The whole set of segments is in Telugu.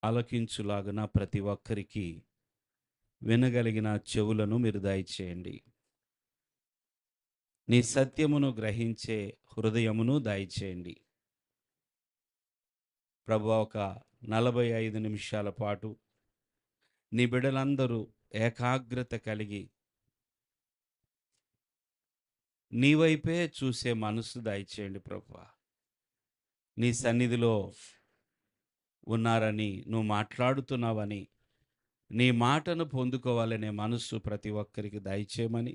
ఆలకించులాగున ప్రతి ఒక్కరికి వినగలిగిన చెవులను మీరు దయచేయండి. నీ సత్యమును గ్రహించే హృదయమును దయచేయండి. ప్రభువా, ఒక 45 నిమిషాల పాటు నీ బిడ్డలందరూ ఏకాగ్రత కలిగి నీ వైపే చూసే మనసు దయచేయండి ప్రభువా. నీ సన్నిధిలో ఉన్నారని, నువ్వు మాట్లాడుతున్నావని, నీ మాటను పొందుకోవాలనే మనస్సు ప్రతి ఒక్కరికి దయచేయమని,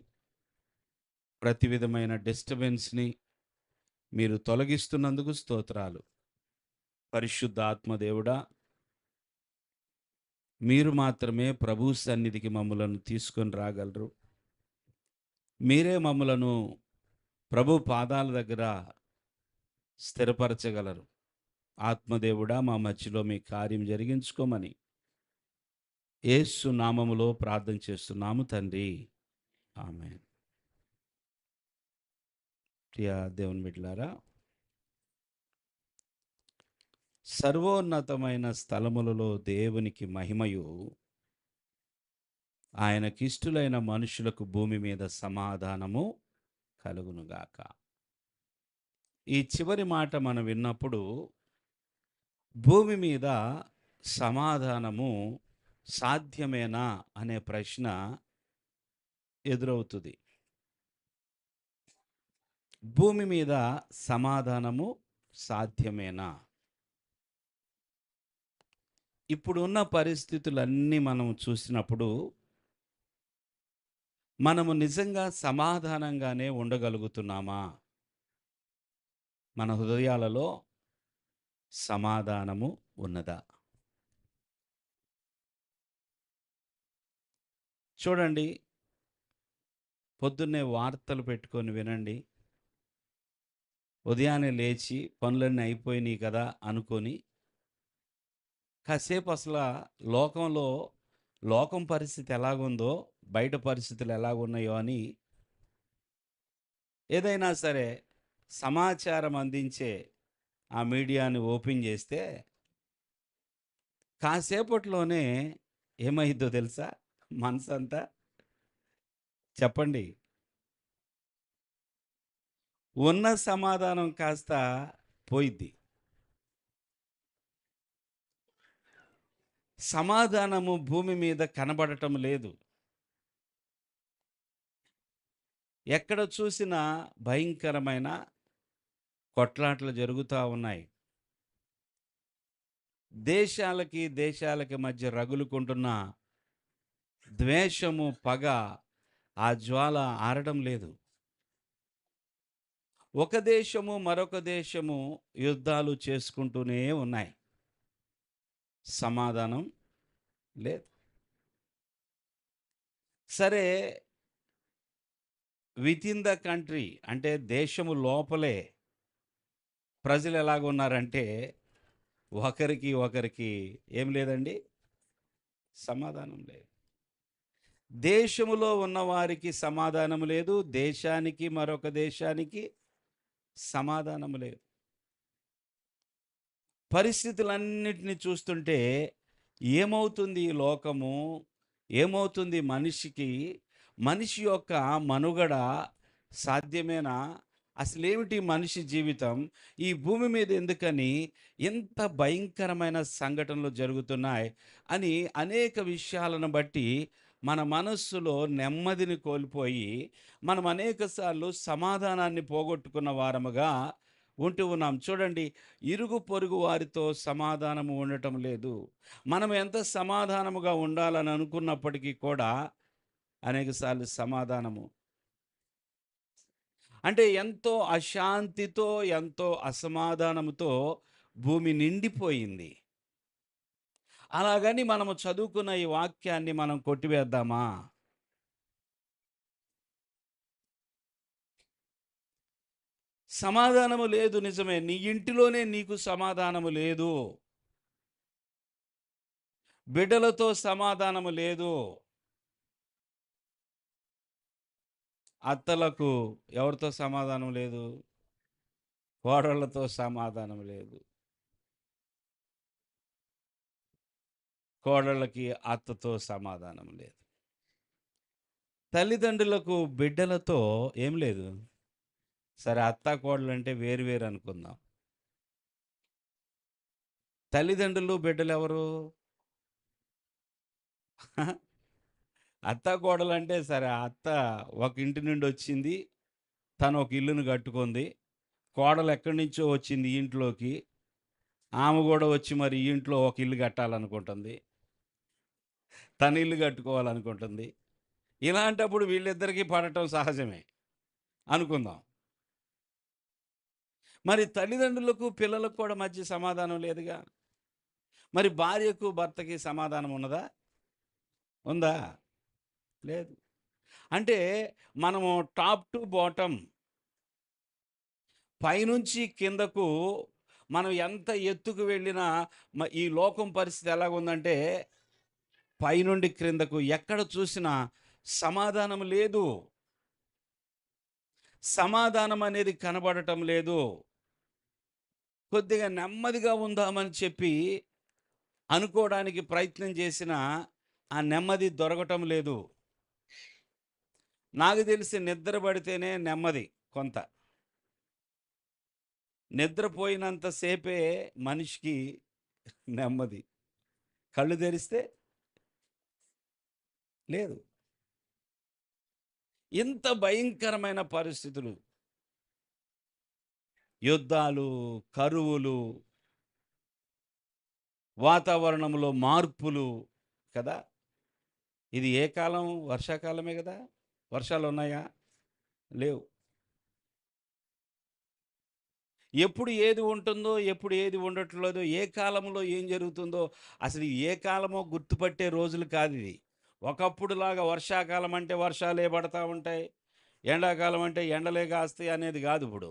ప్రతి విధమైన డిస్టర్బెన్స్‌ని మీరు తొలగిస్తున్నందుకు స్తోత్రాలు. పరిశుద్ధ ఆత్మదేవుడా, మీరు మాత్రమే ప్రభు సన్నిధికి మమ్ములను తీసుకొని రాగలరు. మీరే మమ్ములను ప్రభు పాదాల దగ్గర స్థిరపరచగలరు. ఆత్మదేవుడా, మా మధ్యలో మీ కార్యం జరిగించుకోమని యేసు నామములో ప్రార్థన చేస్తున్నాము తండ్రి. ఆమేన్. ప్రియ దేవుని బిడ్డలారా, సర్వోన్నతమైన స్థలములలో దేవునికి మహిమయు, ఆయనకిష్టులైన మనుషులకు భూమి మీద సమాధానము కలుగునుగాక. ఈ చివరి మాట మనం విన్నప్పుడు భూమి మీద సమాధానము సాధ్యమేనా అనే ప్రశ్న ఎదురవుతుంది. భూమి మీద సమాధానము సాధ్యమేనా? ఇప్పుడున్న పరిస్థితులన్నీ మనం చూసినప్పుడు మనము నిజంగా సమాధానంగానే ఉండగలుగుతున్నామా? మన హృదయాలలో సమాధానము ఉన్నదా? చూడండి, పొద్దున్నే వార్తలు పెట్టుకొని వినండి. ఉదయాన్నే లేచి పనులన్నీ అయిపోయినాయి కదా అనుకొని కాసేపు లోకంలో లోకం పరిస్థితి ఎలాగుందో, బయట పరిస్థితులు ఎలాగున్నాయో అని ఏదైనా సరే సమాచారం అందించే ఆ మీడియాని ఓపెన్ చేస్తే కాసేపట్లోనే ఏమైద్దో తెలుసా? మనసంతా చెప్పండి. ఉన్న సమాధానం కాస్త పోయిద్ది. సమాధానము భూమి మీద కనబడటం లేదు. ఎక్కడ చూసినా భయంకరమైన కొట్లాటలు జరుగుతా ఉన్నాయి. దేశాలకి మధ్య రగులుకుంటున్న ద్వేషము, పగ, ఆ జ్వాల ఆరడం లేదు. ఒక దేశము మరొక దేశము యుద్ధాలు చేసుకుంటూనే ఉన్నాయి. సమాధానం లేదు. సరే, వితిన్ ద కంట్రీ అంటే దేశము లోపలే ప్రజలు ఎలాగున్నారంటే ఒకరికి ఏం లేదండి, సమాధానం లేదు. దేశములో ఉన్నవారికి సమాధానం లేదు. దేశానికి మరొక దేశానికి సమాధానం లేదు. పరిస్థితులన్నిటిని చూస్తుంటే ఏమవుతుంది ఈ లోకము? ఏమవుతుంది మనిషికి? మనిషి యొక్క మనుగడ సాధ్యమేనా? అసలేమిటి మనిషి జీవితం? ఈ భూమి మీద ఎందుకని ఇంత భయంకరమైన సంఘటనలు జరుగుతున్నాయి అని అనేక విషయాలను బట్టి మన మనస్సులో నెమ్మదిని కోల్పోయి మనం అనేకసార్లు సమాధానాన్ని పోగొట్టుకున్న వారముగా ఉంటూ ఉన్నాం. చూడండి, ఇరుగు పొరుగు వారితో సమాధానము ఉండటం లేదు. మనం ఎంత సమాధానముగా ఉండాలని అనుకున్నప్పటికీ కూడా అనేకసార్లు సమాధానము అంటే ఎంతో అశాంతితో, ఎంతో అసమాధానముతో భూమి నిండిపోయింది. అలాగని మనము చదువుకున్న ఈ వాక్యాన్ని మనం కొట్టివేద్దామా? సమాధానము లేదు, నిజమే. నీ ఇంటిలోనే నీకు సమాధానము లేదు. బిడ్డలతో సమాధానము లేదు. అత్తలకు ఎవరితో సమాధానం లేదు? కోడళ్ళతో సమాధానం లేదు. కోడళ్ళకి అత్తతో సమాధానం లేదు. తల్లిదండ్రులకు బిడ్డలతో ఏం లేదు. సరే అత్త, కోడలంటే వేరు వేరు అనుకుందాం. తల్లిదండ్రులు, బిడ్డలెవరు? అత్త, కోడలంటే సరే అత్త ఒక ఇంటి నుండొచ్చింది. తను ఒక ఇల్లును కట్టుకుంది. కోడలు ఎక్కడి నుంచో వచ్చింది ఈ ఇంట్లోకి. ఆమె గూడా వచ్చి మరి ఈ ఇంట్లో ఒక ఇల్లు కట్టాలనుకుంటుంది. తను ఇల్లు కట్టుకోవాలనుకుంటుంది. ఇలాంటప్పుడు వీళ్ళిద్దరికీ పడటం సహజమే అనుకుందాం. మరి తల్లిదండ్రులకు, పిల్లలకు కూడా మధ్య సమాధానం లేదుగా. మరి భార్యకు, భర్తకి సమాధానం ఉన్నదా? ఉందా? లేదు. అంటే మనము టాప్ టు బాటమ్ పైనుంచి కిందకు మనం ఎంత ఎత్తుకు వెళ్ళినా ఈ లోకం పరిస్థితి ఎలాగుందంటే పైనుండి క్రిందకు ఎక్కడ చూసినా సమాధానం లేదు. సమాధానం అనేది కనబడటం లేదు. కొద్దిగా నెమ్మదిగా ఉందామని చెప్పి అనుకోవడానికి ప్రయత్నం చేసినా ఆ నెమ్మది దొరకటం లేదు. నాకు తెలిసి నిద్ర పడితేనే నెమ్మది కొంత. నిద్రపోయినంత సేపే మనిషికి నెమ్మది. కళ్ళు తెరిస్తే లేదు. ఇంత భయంకరమైన పరిస్థితులు, యుద్ధాలు, కరువులు, వాతావరణంలో మార్పులు కదా! ఇది ఏ కాలం? వర్షాకాలమే గదా! వర్షాలున్నాయా? లేవు. ఎప్పుడు ఏది ఉంటుందో, ఎప్పుడు ఏది ఉండట్లేదో, ఏ కాలంలో ఏం జరుగుతుందో అసలు ఏ కాలమో గుర్తుపట్టే రోజులు కాదిది. ఒకప్పుడులాగా వర్షాకాలం అంటే వర్షాలే పడతా ఉంటాయి. ఎండాకాలం అంటే ఎండలే కాస్తాయి అనేది గాదిప్పుడు.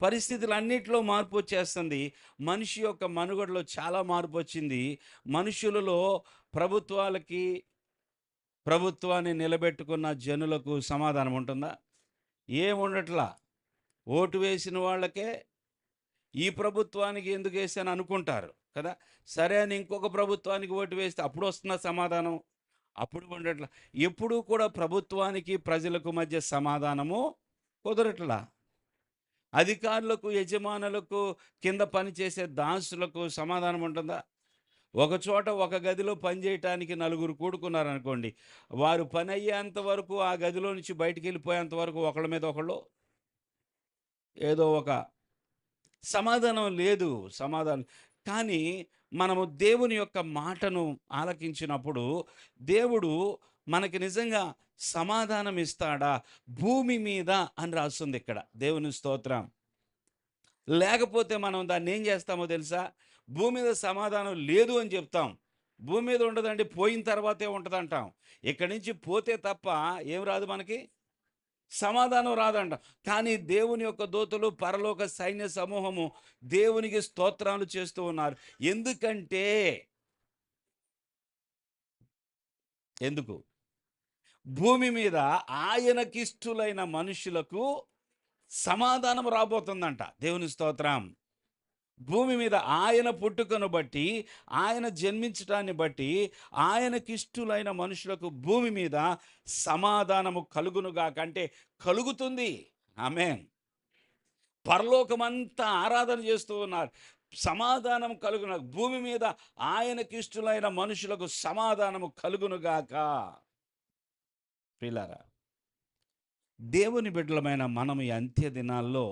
పరిస్థితులన్నిట్లో మార్పొచ్చేస్తుంది. మనిషి యొక్క మనుగడలో చాలా మార్పొచ్చింది. మనుషులలో ప్రభుత్వాలకి, ప్రభుత్వాన్ని నిలబెట్టుకున్న జనులకు సమాధానం ఉంటుందా? ఏముండట్లా. ఓటు వేసిన వాళ్ళకే ఈ ప్రభుత్వానికి ఎందుకేసాను అనుకుంటారు కదా! సరే అని ఇంకొక ప్రభుత్వానికి ఓటు వేస్తే అప్పుడొస్తుందా సమాధానం? అప్పుడు ఉండట్లా. ఎప్పుడూ కూడా ప్రభుత్వానికి, ప్రజలకు మధ్య సమాధానము కుదరట్లా. అధికారులకు, యజమానులకు, కింద పనిచేసే దాసులకు సమాధానం ఉంటుందా? ఒక చోట ఒక గదిలో పని చేయటానికి నలుగురు కూడుకున్నారనుకోండి. వారు పనయ్యేంత వరకు ఆ గదిలో నుంచి బయటికెళ్ళిపోయేంత వరకు ఒకళ్ళ మీద ఒకళ్ళు ఏదో ఒక సమాధానం లేదు. సమాధానం కానీ మనము దేవుని యొక్క మాటను ఆలకించినప్పుడు దేవుడు మనకి నిజంగా సమాధానం ఇస్తాడా? భూమి మీద అని రాస్తుంది ఇక్కడ. దేవుని స్తోత్రం. లేకపోతే మనం దాన్నేం జేస్తామో తెలుసా? భూమి మీద సమాధానం లేదు అని చెప్తాం. భూమి మీద ఉండదండి, పోయిన తర్వాతే ఉంటదంటాం. ఇక్కడి నుంచి పోతే తప్ప ఏం రాదు మనకి? సమాధానం రాదంట. కానీ దేవుని యొక్క దూతలు, పరలోక సైన్య సమూహము దేవునికి స్తోత్రాలు చేస్తూ ఉన్నారు. ఎందుకంటే ఎందుకు? భూమి మీద ఆయనకిష్టులైన మనుషులకు సమాధానం రాబోతుందంట. దేవుని స్తోత్రం. భూమి మీద ఆయన పుట్టుకను బట్టి, ఆయన జన్మించటాన్ని బట్టి, ఆయనకిష్టులైన మనుషులకు భూమి మీద సమాధానము కలుగునుగాక. అంటే కలుగుతుంది. ఆమేన్. పరలోకమంతా ఆరాధన చేస్తూ ఉన్నారు. సమాధానం కలుగును. భూమి మీద ఆయనకిష్టులైన మనుషులకు సమాధానము కలుగునుగాక. ప్రియులారా, దేవుని బిడ్డలమైన మనం ఈ అంత్య దినాల్లో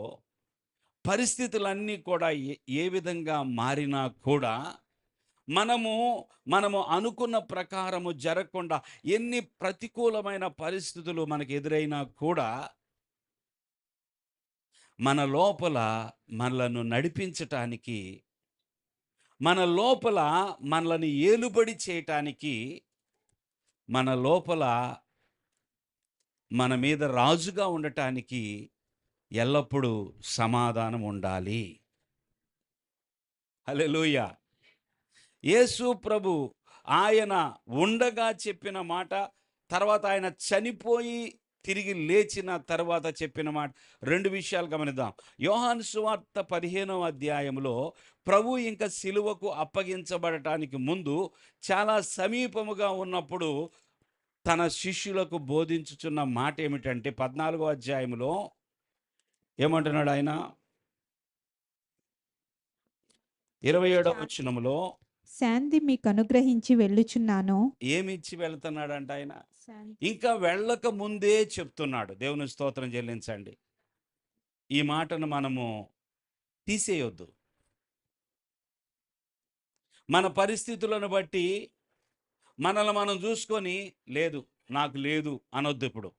పరిస్థితులన్నీ కూడా ఏ విధంగా మారినా కూడా మనము మనము అనుకున్న ప్రకారము జరగకుండా ఎన్ని ప్రతికూలమైన పరిస్థితులు మనకు ఎదురైనా కూడా మన లోపల మనలను నడిపించటానికి, మన లోపల మనల్ని ఏలుబడి చేయటానికి, మన లోపల మన మీద రాజుగా ఉండటానికి ఎల్లప్పుడూ సమాధానం ఉండాలి. హల్లెలూయా. యేసు ప్రభు ఆయన ఉండగా చెప్పిన మాట, తర్వాత ఆయన చనిపోయి తిరిగి లేచిన తర్వాత చెప్పిన మాట. 2 విషయాలు గమనిద్దాం. యోహాను సువార్త 15వ అధ్యాయంలో ప్రభు ఇంక సిలువకు అప్పగించబడటానికి ముందు చాలా సమీపముగా ఉన్నప్పుడు తన శిష్యులకు బోధించుచున్న మాట ఏమిటంటే 14వ అధ్యాయంలో ఏమంటున్నాడు ఆయన? 27వ వచనములో శాంతి మీకు అనుగ్రహించి వెళ్ళుచున్నాను. ఏమిచ్చి వెళ్తున్నాడంట ఆయన? శాంతి. ఇంకా వెళ్ళక ముందే చెప్తున్నాడు. దేవుని స్తోత్రం చెల్లించండి. ఈ మాటను మనము తీసేయొద్దు. మన పరిస్థితులను బట్టి మనల్ని మనం చూసుకొని లేదు, నాకు లేదు అనొద్దు. ఇప్పుడు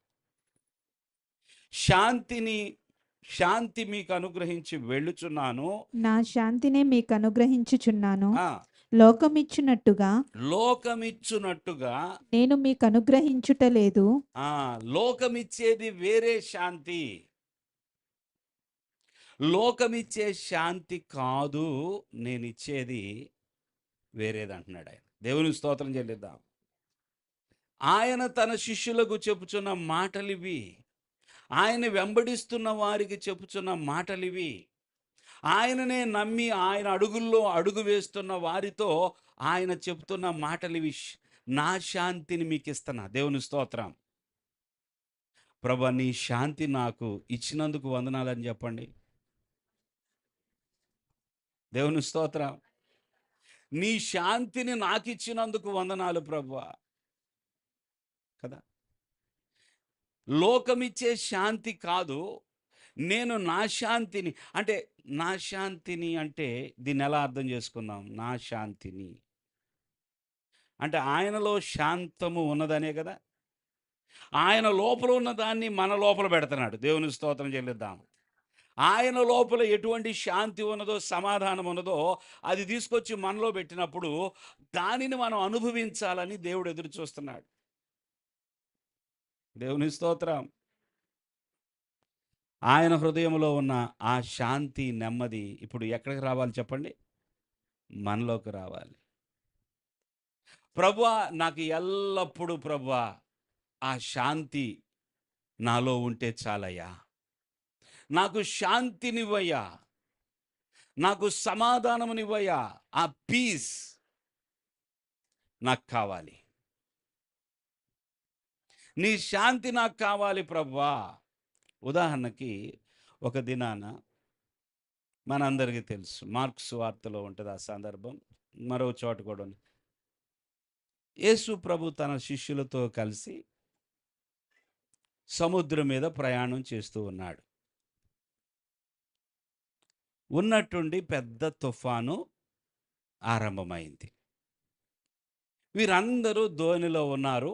శాంతి మీకు అనుగ్రహించి వెళ్ళుచున్నాను. నా శాంతినే మీకు అనుగ్రహించుచున్నాను. ఆ, లోకమిచ్చునట్టుగా లోకమిచ్చునట్టుగా. నేను మీకు అనుగ్రహించుట లేదు. లోకమిచ్చేది వేరే శాంతి, లోకమిచ్చే శాంతి కాదు, నేనిచ్చేది వేరేది అంటున్నాడు ఆయన. దేవుని స్తోత్రం చెల్లిద్దాం. ఆయన తన శిష్యులకు చెప్పుచున్న మాటలివి, ఆయన వెంబడిస్తున్న వారికి చెప్పుచున్న మాటలివి, ఆయననే నమ్మి ఆయన అడుగుల్లో అడుగు వేస్తున్న వారితో ఆయన చెప్తున్న మాటలివి. నా శాంతిని మీకు ఇస్తున్నా. దేవుని స్తోత్రం. ప్రభా, నీ శాంతి నాకు ఇచ్చినందుకు వందనాలని చెప్పండి. దేవుని స్తోత్రం. నీ శాంతిని నాకు ఇచ్చినందుకు వందనాలు ప్రభువా. కదా, లోకమిచ్చే శాంతి కాదు, నేను నా శాంతిని అంటే నా శాంతిని అంటే దీన్ని ఎలా అర్థం చేసుకుందాం? నా శాంతిని అంటే ఆయనలో శాంతము ఉన్నదనే కదా. ఆయన లోపల ఉన్న దాన్ని మన లోపల పెడుతున్నాడు. దేవుని స్తోత్రం చెల్లిద్దాం. ఆయన లోపల ఎటువంటి శాంతి ఉన్నదో, సమాధానం ఉన్నదో అది తీసుకొచ్చి మనలో పెట్టినప్పుడు దానిని మనం అనుభవించాలని దేవుడు ఎదురు చూస్తున్నాడు. దేవుని స్తోత్రం. ఆయన హృదయంలో ఉన్న ఆ శాంతి, నెమ్మది ఇప్పుడు ఎక్కడికి రావాలి చెప్పండి? మనలోకి రావాలి. ప్రభువా, నాకు ఎల్లప్పుడూ ప్రభువా ఆ శాంతి నాలో ఉంటే చాలయ్యా. నాకు శాంతినివ్వయ్యా, నాకు సమాధానమునివ్వయ్యా. ఆ పీస్ నాకు కావాలి. నీ శాంతి నాకు కావాలి ప్రభువా. ఉదాహరణకి ఒక దినాన మనందరికీ తెలుసు, మార్క్స్ వార్తలో ఉంటుంది ఆ సందర్భం, మరో చోట కూడా ఉంది. యేసు ప్రభు తన శిష్యులతో కలిసి సముద్రం మీద ప్రయాణం చేస్తూ ఉన్నాడు. ఉన్నట్టుండి పెద్ద తుఫాను ఆరంభమైంది. వీరందరూ ధోనిలో ఉన్నారు.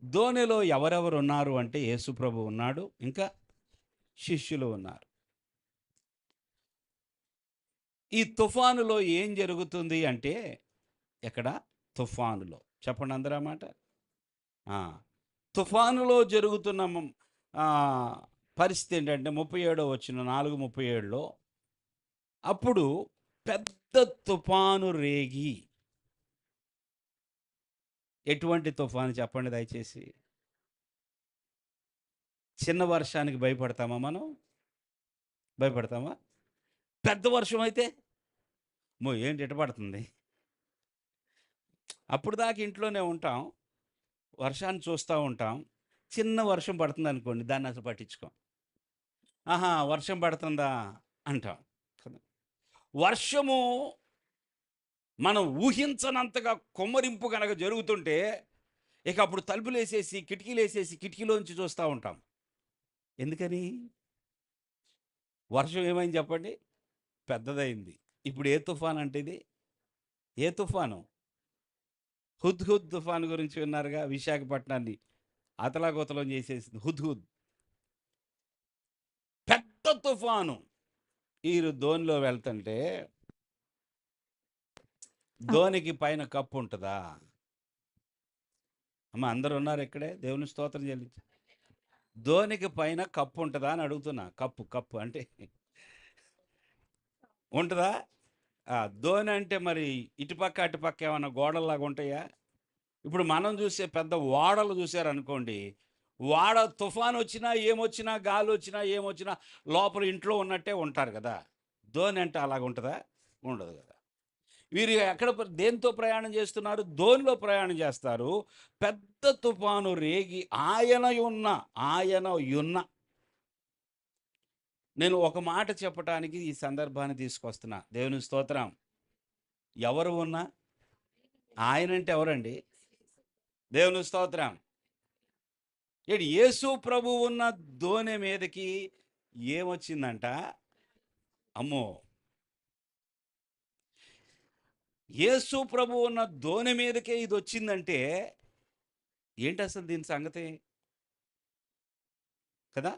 ధోనిలో ఎవరెవరు ఉన్నారు అంటే యేసు ప్రభు ఉన్నాడు, ఇంకా శిష్యులు ఉన్నారు. ఈ తుఫానులో ఏం జరుగుతుంది అంటే, ఎక్కడ తుఫానులో చెప్పండి అందరూ ఆ మాట. తుఫానులో జరుగుతున్న పరిస్థితి ఏంటంటే 37వ వచనం 4:37లో అప్పుడు పెద్ద తుఫాను రేగి. ఎటువంటి తుఫాను చెప్పండి దయచేసి? చిన్న వర్షానికి భయపడతామా మనం? భయపడతామా? పెద్ద వర్షం అయితే ఏంటి ఎట పడుతుంది? అప్పుడు దాకా ఇంట్లోనే ఉంటాం, వర్షాన్ని చూస్తూ ఉంటాం. చిన్న వర్షం పడుతుంది అనుకోండి, దాన్ని అసలు పట్టించుకోం. వర్షం పడుతుందా అంటాం. వర్షము మనం ఊహించనంతగా కొమ్మరింపు కనుక జరుగుతుంటే ఇక అప్పుడు తలుపులు వేసేసి కిటికీలు వేసేసి కిటికీలోంచి చూస్తూ ఉంటాం. ఎందుకని? వర్షం ఏమైంది చెప్పండి? పెద్దదైంది. ఇప్పుడు ఏ తుఫాన్ అంటే ఇది? ఏ తుఫాను? హుద్హుద్ తుఫాను గురించి విన్నారుగా? విశాఖపట్నాన్ని అతలాకుతలం చేసేసింది హుద్హుద్. పెద్ద తుఫాను. వీరు ధోనిలో వెళ్తుంటే ధోనికి పైన కప్పు ఉంటుందా? అమ్మ అందరు ఉన్నారు ఇక్కడే, దేవుని స్తోత్రం చెల్లించి. ధోనికి పైన కప్పు ఉంటుందా అని అడుగుతున్నా. కప్పు అంటే ఉంటుందా? ధోని అంటే మరి ఇటుపక్క అటుపక్క ఏమన్నా గోడల్లాగా ఉంటాయా? ఇప్పుడు మనం చూసే పెద్ద ఓడలు చూసారనుకోండి, వాడ తుఫాన్ వచ్చినా, ఏమొచ్చినా, గాలొచ్చినా, ఏమొచ్చినా లోపల ఇంట్లో ఉన్నట్టే ఉంటారు కదా! ధోని అంటే అలాగుంటదా? ఉండదు కదా! వీరు ఎక్కడ దేనితో ప్రయాణం చేస్తున్నారు? ధోనిలో ప్రయాణం చేస్తారు. పెద్ద తుఫాను రేగి ఆయన యున్న నేను ఒక మాట చెప్పటానికి ఈ సందర్భాన్ని తీసుకొస్తున్నా. దేవునికి స్తోత్రం. ఎవరు ఉన్నా? ఆయనంటే ఎవరండి? దేవునికి స్తోత్రం. యేసు ప్రభువు ఉన్న దోనె మీదకి ఏమొచ్చిందంట? అమ్మో! యేసు ప్రభువు ఉన్న దోనె మీదకే ఇదొచ్చిందంటే ఏంటసలు దీని సంగతి? కదా!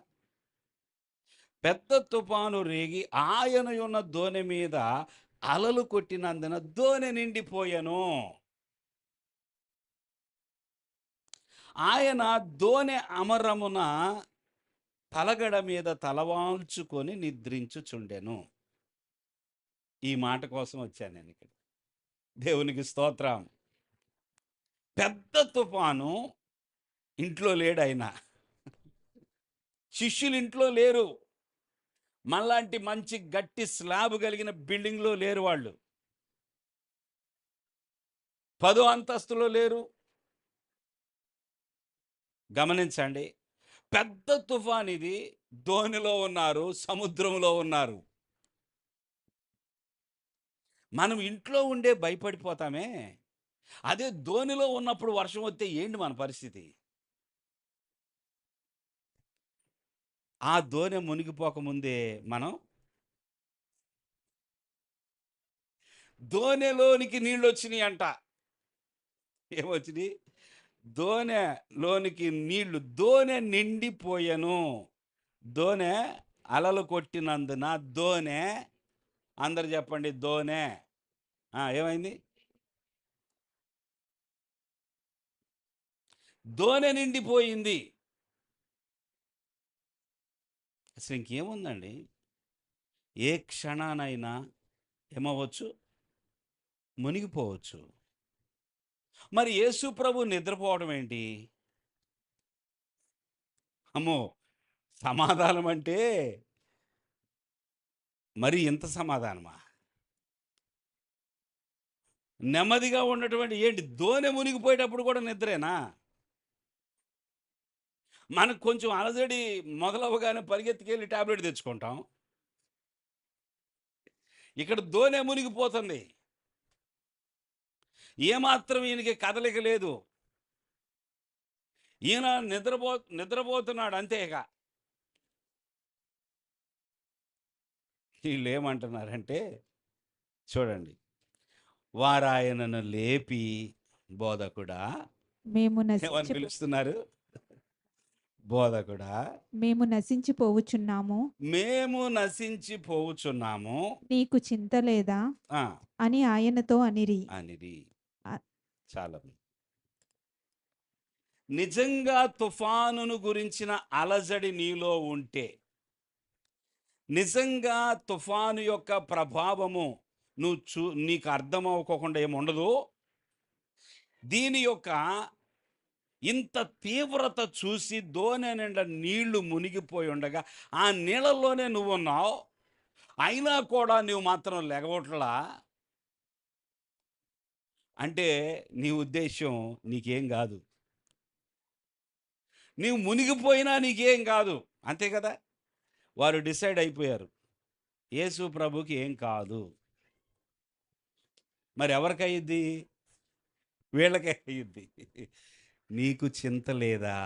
పెద్ద తుఫాను రేగి ఆయనయున్న దోనె మీద అలలు కొట్టినందున దోనె నిండిపోయెను. ఆయన దోనె అమరమున తలగడ మీద తలవాల్చుకొని నిద్రించుచుండెను. ఈ మాట కోసం వచ్చాను నేనిక్కడ. దేవునికి స్తోత్రం. పెద్ద తుఫాను ఇంట్లో లేడాయన. శిష్యులు ఇంట్లో లేరు. మనలాంటి మంచి గట్టి స్లాబ్ కలిగిన బిల్డింగ్‌లో లేరు వాళ్ళు. 10 అంతస్తులో లేరు. గమనించండి. పెద్ద తుఫాన్ ఇది. దోణిలో ఉన్నారు, సముద్రంలో ఉన్నారు. మనం ఇంట్లో ఉండే భయపడిపోతామే. అదే దోణిలో ఉన్నప్పుడు వర్షం వస్తే ఏంటి మన పరిస్థితి? ఆ దోణి మునిగిపోకముందే మనం దోణిలోనికి నీళ్ళొచ్చినియంట. ఏమొచ్చినియి? దోణిలోనికి నీళ్లు దోణి నిండిపోయెను. దోణి అలలు కొట్టినందున దోణి అందరూ చెప్పండి దోణి. ఏమైంది? దోణి నిండిపోయింది. అసలు ఇంకేముందండి? ఏ క్షణానైనా ఏమవ్వచ్చు? మునిగిపోవచ్చు. మరి యేసు ప్రభు నిద్రపోవడం ఏంటి? అమ్మో! సమాధానం అంటే మరి ఇంత సమాధానమా? నెమ్మదిగా ఉన్నటువంటి ఏంటి దోణి మునిగిపోయేటప్పుడు కూడా నిద్రేనా? మనకు కొంచెం అలజడి మొదలవ్వగానే పరిగెత్తుకెళ్ళి టాబ్లెట్ తెచ్చుకుంటాం. ఇక్కడ దోణి మునిగిపోతుంది. ఏమాత్రం ఈయనకి కదలిక లేదు. ఈయన నిద్రపోతున్నాడు అంతే ఇక. వీళ్ళేమంటున్నారంటే చూడండి. వారాయనను లేపి బోధకుడా మేము ఏమని పిలుస్తున్నారు? బోధకుడా మేము నశించిపోవుచున్నాము. మేము నశించిపోవుచున్నాము నీకు చింత లేదా? ఆ, అని ఆయనతో అనిరి. అనిది. అ- చాలా నిజంగా తుఫానును గురించిన అలజడి నీలో ఉంటే, నిజంగా తుఫాను యొక్క ప్రభావము నీకు అర్థం అవ్వకోకుండా ఏముండదు. దీని యొక్క ఇంత తీవ్రత చూసి దోణి నిండా నీళ్లు మునిగిపోయి ఉండగా ఆ నీళ్ళలోనే నువ్వున్నావు. అయినా కూడా నువ్వు మాత్రం లెగవట్లా అంటే నీ ఉద్దేశం నీకేం కాదు. నీవు మునిగిపోయినా నీకేం కాదు. అంతే కదా! వారు డిసైడ్ అయిపోయారు. యేసు ప్రభుకి ఏం కాదు. మరి ఎవరికయ్యిద్ది? వీళ్ళకే అయ్యిద్ది. నీకు చింత లేదా?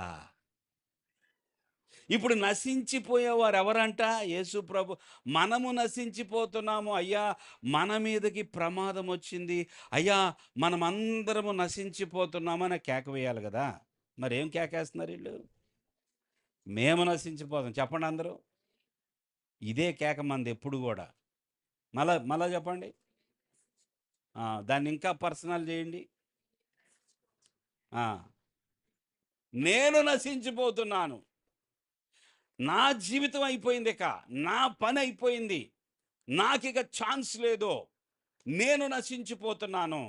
ఇప్పుడు నశించిపోయేవారు ఎవరంట? యేసు ప్రభు. మనము నశించిపోతున్నాము అయ్యా, మన మీదకి ప్రమాదం వచ్చింది అయ్యా, మనమందరము నశించిపోతున్నామని కేక వేయాలి కదా! మరి ఏం కేకేస్తున్నారు వీళ్ళు? మేము నశించిపోతాం చెప్పండి అందరూ. ఇదే కేక మంది ఎప్పుడు కూడా. మళ్ళా చెప్పండి. దాన్ని ఇంకా పర్సనల్ చేయండి. ఆ, నేను నశించిపోతున్నాను. నా జీవితం అయిపోయింది, ఇక నా పని అయిపోయింది, నాకిక ఛాన్స్ లేదు, నేను నశించిపోతున్నాను.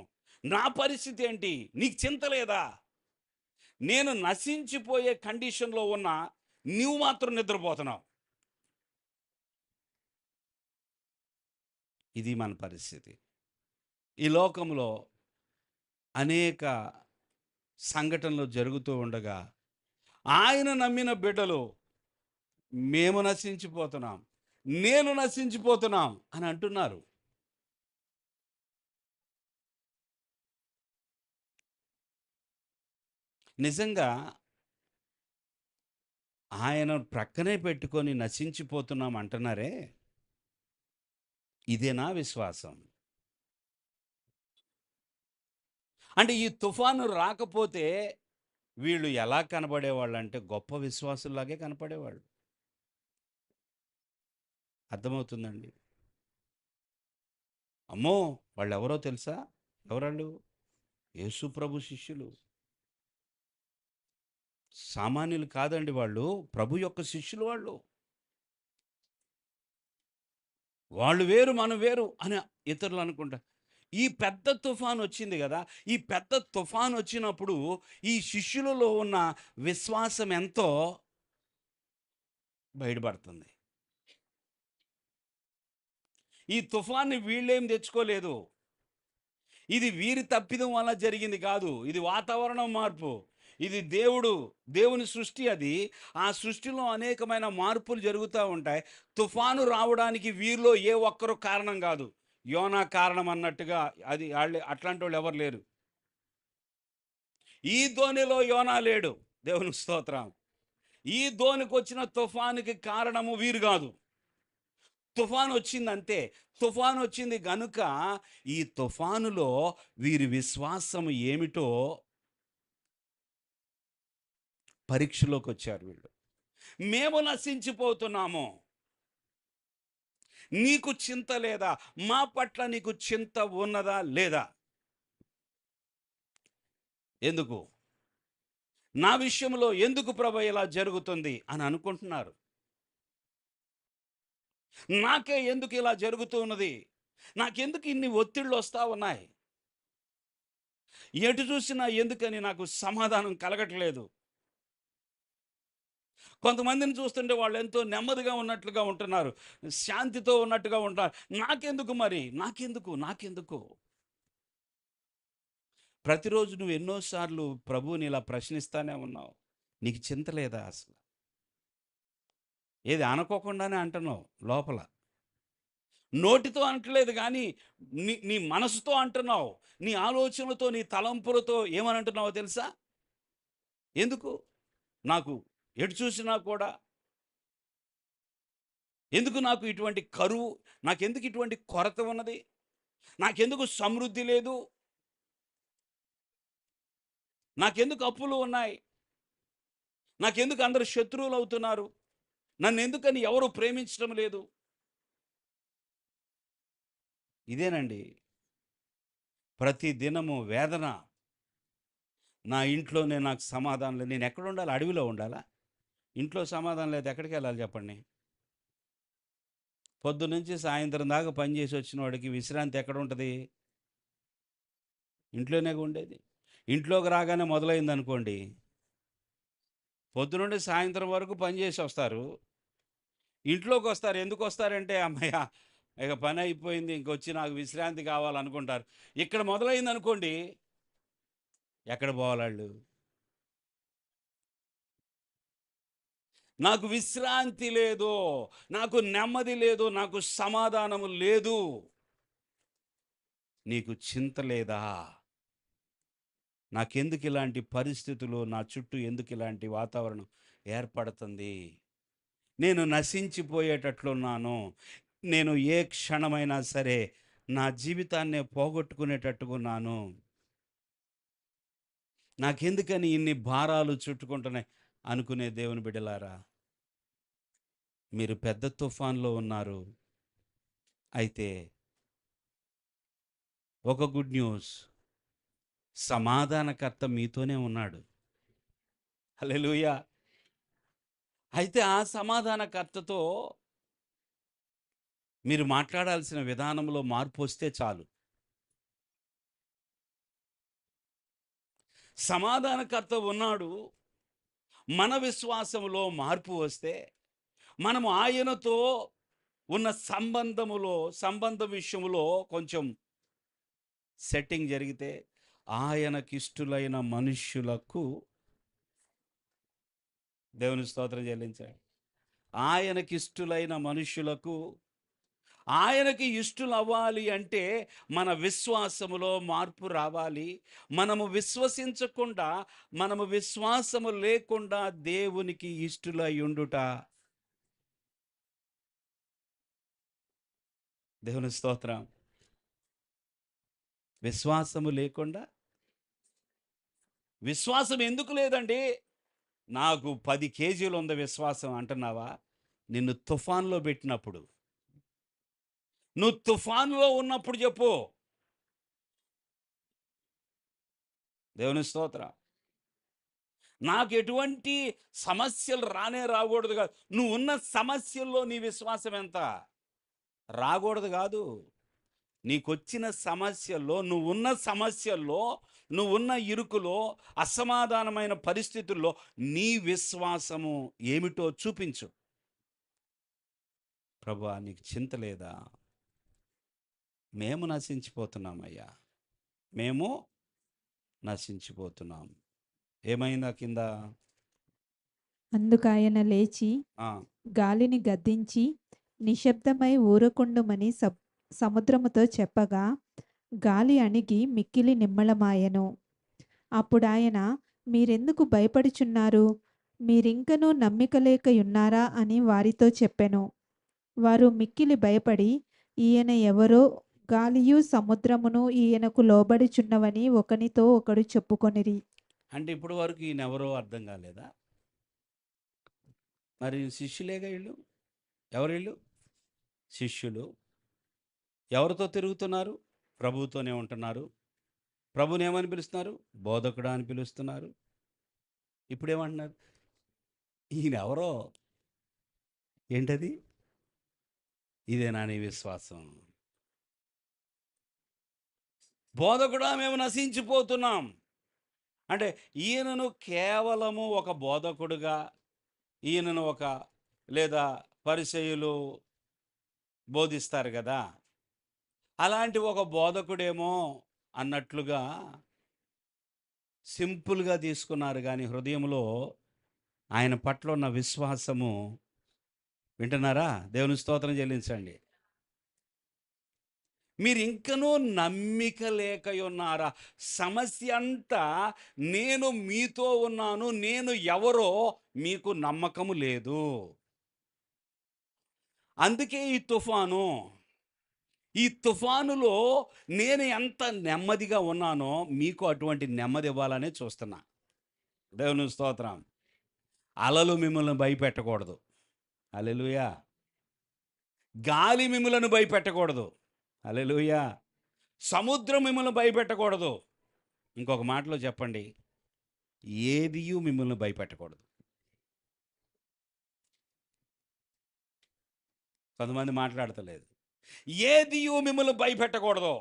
నా పరిస్థితి ఏంటి? నీకు చింత లేదా? నేను నశించిపోయే కండిషన్‌లో ఉన్నా, నీవు మాత్రం నిద్రపోతున్నావు. ఇది మన పరిస్థితి. ఈ లోకంలో అనేక సంఘటనలు జరుగుతూ ఉండగా, ఆయన నమ్మిన బిడ్డలు మేము నశించిపోతున్నాం, నేను నశించిపోతున్నాం అని అంటున్నారు. నిజంగా ఆయన ప్రక్కనే పెట్టుకొని నశించిపోతున్నాం అంటున్నారే, ఇదేనా విశ్వాసం? అంటే ఈ తుఫాను రాకపోతే వీళ్ళు ఎలా కనబడేవాళ్ళంటే గొప్ప విశ్వాసుల్లాగే కనపడేవాళ్ళు. అర్థమవుతుందండి. అమ్మో! వాళ్ళెవరో తెలుసా? ఎవరాళ్ళు? యేసు ప్రభు శిష్యులు. సామాన్యులు కాదండి వాళ్ళు. ప్రభు యొక్క శిష్యులు వాళ్ళు. వాళ్ళు వేరు, మనం వేరు అని ఇతరులు అనుకుంటా. ఈ పెద్ద తుఫాను వచ్చింది గదా! ఈ పెద్ద తుఫాను వచ్చినప్పుడు ఈ శిష్యులలో ఉన్న విశ్వాసం ఎంతో బయటపడుతుంది. ఈ తుఫాన్ని వీళ్ళేం తెచ్చుకోలేదు. ఇది వీరి తప్పిదం వల్ల జరిగింది కాదు. ఇది వాతావరణం మార్పు. ఇది దేవుని సృష్టి అది. ఆ సృష్టిలో అనేకమైన మార్పులు జరుగుతా ఉంటాయి. తుఫాను రావడానికి వీరిలో ఏ ఒక్కరు కారణం కాదు. యోనా కారణం అన్నట్టుగా అది ఆళ్ళే అట్లాంటోళ్ళు ఎవరు లేరు. ఈ దోణిలో యోనా లేడు. దేవునికి స్తోత్రం. ఈ దోణికొచ్చిన తుఫానుకి కారణము వీరు గాదు. తుఫాను వచ్చిందంతే. తుఫాను వచ్చింది గనుక ఈ తుఫానులో వీరి విశ్వాసం ఏమిటో పరీక్షలోకొచ్చారు వీళ్ళు. మేము నశించిపోతున్నాము. నీకు చింత లేదా? మా పట్ల నీకు చింత ఉన్నదా? లేదా? ఎందుకు? నా విషయంలో ఎందుకు ప్రభు ఇలా జరుగుతుంది అని అనుకుంటున్నారు. నాకే ఎందుకు ఇలా జరుగుతూ ఉన్నది? నాకెందుకు ఇన్ని ఒత్తిళ్ళొస్తా ఉన్నాయి? ఎటు చూసినా ఎందుకని నాకు సమాధానం కలగట్లేదు. కొంతమందిని చూస్తుంటే వాళ్ళు ఎంతో నెమ్మదిగా ఉన్నట్లుగా ఉంటున్నారు. శాంతితో ఉన్నట్టుగా ఉంటారు. నాకెందుకు మరి? నాకెందుకు? ప్రతిరోజు నువ్వు ఎన్నో సార్లు ప్రభువుని ఇలా ప్రశ్నిస్తానే ఉన్నావు. నీకు చింత లేదా అసలు? ఏది అనుకోకుండానే అంటున్నావు లోపల. నోటితో అంటలేదు గానీ, నీ నీ మనసుతో అంటున్నావు. నీ ఆలోచనలతో, నీ తలంపులతో ఏమని అంటున్నావో తెలుసా? ఎందుకు? నాకు ఎటు చూసినా కూడా ఎందుకు నాకు ఇటువంటి కరువు? నాకెందుకు ఇటువంటి కొరత ఉన్నది? నాకెందుకు సమృద్ధి లేదు? నాకెందుకు అప్పులు ఉన్నాయి? నాకెందుకు అందరూ శత్రువులవుతున్నారు? నన్నెందుకని ఎవరు ప్రేమించడం లేదు? ఇదేనండి ప్రతి దినము వేదన. నా ఇంట్లోనే నాకు సమాధానం లేదు. నేనెక్కడుండాలి? అడవిలో ఉండాలా? ఇంట్లో సమాధానం లేదు ఎక్కడికెళ్ళాలి చెప్పండి? పొద్దున్నుంచి సాయంత్రం దాకా పని చేసి వచ్చిన వాడికి విశ్రాంతి ఎక్కడుంటది? ఇంట్లోనేగా ఉండేది. ఇంట్లోకి రాగానే మొదలైందనుకోండి, పొద్దునుండి సాయంత్రం వరకు పని చేసొస్తారు. ఇంట్లోకొస్తారు. ఎందుకొస్తారంటే, హమ్మయ్య! ఇక పనయిపోయింది. ఇంకొచ్చి నాకు విశ్రాంతి కావాలనుకుంటారు. ఇక్కడ మొదలైందనుకోండి, ఎక్కడ పోవాలాళ్ళు? నాకు విశ్రాంతి లేదు. నాకు నెమ్మది లేదు. నాకు సమాధానము లేదు. నీకు చింత లేదా? నాకెందుకిలాంటి పరిస్థితులు, నా చుట్టూ ఎందుకిలాంటి వాతావరణం ఏర్పడుతుంది? నేను నశించిపోయేటట్లున్నాను. నేను ఏ క్షణమైనా సరే నా జీవితాన్నే పోగొట్టుకునేటట్టుగున్నాను. నాకెందుకని ఇన్ని భారాలు చుట్టుకుంటున్నాయి అనుకునే దేవుని బిడ్డలారా, మీరు పెద్ద తుఫాన్‌లో ఉన్నారు. అయితే ఒక గుడ్ న్యూస్, సమాధానకర్త మీతోనే ఉన్నాడు. హల్లెలూయా! అయితే ఆ సమాధానకర్తతో మీరు మాట్లాడాల్సిన విధానంలో మార్పొస్తే చాలు. సమాధానకర్త ఉన్నాడు. మన విశ్వాసములో మార్పు వస్తే, మనము ఆయనతో ఉన్న సంబంధ విషయములో కొంచెం సెట్టింగ్ జరిగితే, ఆయనకిష్టులైన మనుష్యులకు దేవుని స్తోత్రం చెల్లించాడు. ఆయనకిష్టులైన మనుష్యులకు, ఆయనకి ఇష్టులవ్వాలి అంటే మన విశ్వాసములో మార్పు రావాలి. మనము విశ్వాసము లేకుండా దేవునికి ఇష్టులై ఉండుట. దేవుని స్తోత్రం. విశ్వాసము లేకుండా, విశ్వాసం ఎందుకు లేదండి? నాకు 10 కేజీలు ఉంది విశ్వాసం అంటున్నావా? నిన్ను తుఫాన్లో పెట్టినప్పుడు, నువ్వు తుఫాన్లో ఉన్నప్పుడు చెప్పు. దేవుని స్తోత్రం. నాకు ఎటువంటి సమస్యలు రానే రాకూడదు కాదు. నువ్వు ఉన్న సమస్యల్లో నీ విశ్వాసం ఎంత? రాకూడదు కాదు. నీకొచ్చిన సమస్యల్లో, నువ్వున్న ఇరుకులో, అసమాధానమైన పరిస్థితుల్లో నీ విశ్వాసము ఏమిటో చూపించు. ప్రభువా, నీకు చింత లేదా? మేము నశించిపోతున్నామయ్యా, మేము నశించిపోతున్నాం. ఏమైందా కింద? అందుకాయన లేచి ఆ, గాలిని గద్దించి నిశ్శబ్దమై ఊరకుండుమని సముద్రముతో చెప్పగా గాలి అణిగి మిక్కిలి నిమ్మళమాయెను. అప్పుడాయన, మీరెందుకు భయపడుచున్నారు? మీరింకనూ నమ్మిక లేకయున్నారా అని వారితో చెప్పెను. వారు మిక్కిలి భయపడి, ఈయన ఎవరో, గాలియు సముద్రమును ఈయనకు లోబడుచున్నవని ఒకనితో ఒకడు చెప్పుకొనిరి. అంటే ఇప్పుడు వరకు ఈయనెవరో అర్థం కాలేదా? మరి శిష్యులేగా వీళ్ళు. ఎవరు వీళ్ళు? శిష్యులు. ఎవరితో తిరుగుతున్నారు? ప్రభువుతోనే ఉంటున్నారు. ప్రభుని ఏమని పిలుస్తున్నారు? బోధకుడా అని పిలుస్తున్నారు. ఇప్పుడేమంటున్నారు? ఈయన ఎవరో. ఏంటది? ఇదేనా నీ విశ్వాసం? బోధకుడా, మేము నశించిపోతున్నాం అంటే ఈయనను కేవలము ఒక బోధకుడుగా, ఈయనను ఒక, లేదా పరిసయ్యులు బోధిస్తారు కదా, అలాంటి ఒక బోధకుడేమో అన్నట్లుగా సింపుల్గా తీసుకున్నారు. కానీ హృదయంలో ఆయన పట్ల ఉన్న విశ్వాసము, వింటున్నారా? దేవుని స్తోత్రం చెల్లించండి. మీరు ఇంకనూ నమ్మిక లేకయున్నారా? సమస్య అంతా నేను మీతో ఉన్నాను, నేను ఎవరో మీకు నమ్మకము లేదు. అందుకే ఈ తుఫానులో నేను ఎంత నెమ్మదిగా ఉన్నానో మీకు అటువంటి నెమ్మది ఇవ్వాలనే చూస్తున్నా. దేవుని స్తోత్రం. అలలు మిమ్మల్ని భయపెట్టకూడదు. హల్లెలూయా. గాలి మిమ్మల్ని భయపెట్టకూడదు. హల్లెలూయా. సముద్రం మిమ్మల్ని భయపెట్టకూడదు. ఇంకొక మాటలో చెప్పండి, ఏదియు మిమ్మల్ని భయపెట్టకూడదు. కొంతమంది మాట్లాడతలేదు. ఏదియు మిమ్మల్ని భయపెట్టకూడదు.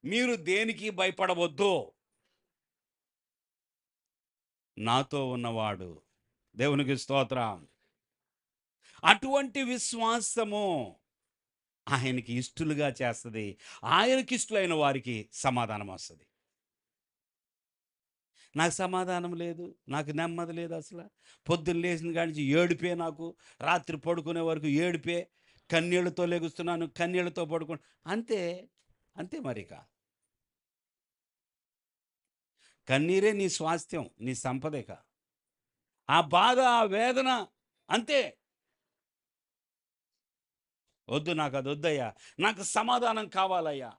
మీరు దేనికి భయపడవద్దు. నాతో ఉన్నవాడు. దేవునికి స్తోత్రం. అటువంటి విశ్వాసము ఆయనకి ఇష్టలుగా చేస్తుంది. ఆయనకి ఇష్టలైన వారికి సమాధానం వస్తుంది. నాకు సమాధానం లేదు, నాకు నెమ్మది లేదు. అసలు పొద్దున్న లేచిన కాడి నుంచి ఏడుపే, నాకు రాత్రి పడుకునే వరకు ఏడుపే, కన్నీళ్లతో లెగుస్తున్నాను, కన్నీళ్లతో పడుకో. అంతే అంతే. మరిక కన్నీరే నీ స్వాస్థ్యం, నీ సంపదేక. ఆ బాధ, ఆ వేదన అంతే. వద్దు, నాకు అది వద్దయ్యా, నాకు సమాధానం కావాలయ్యా.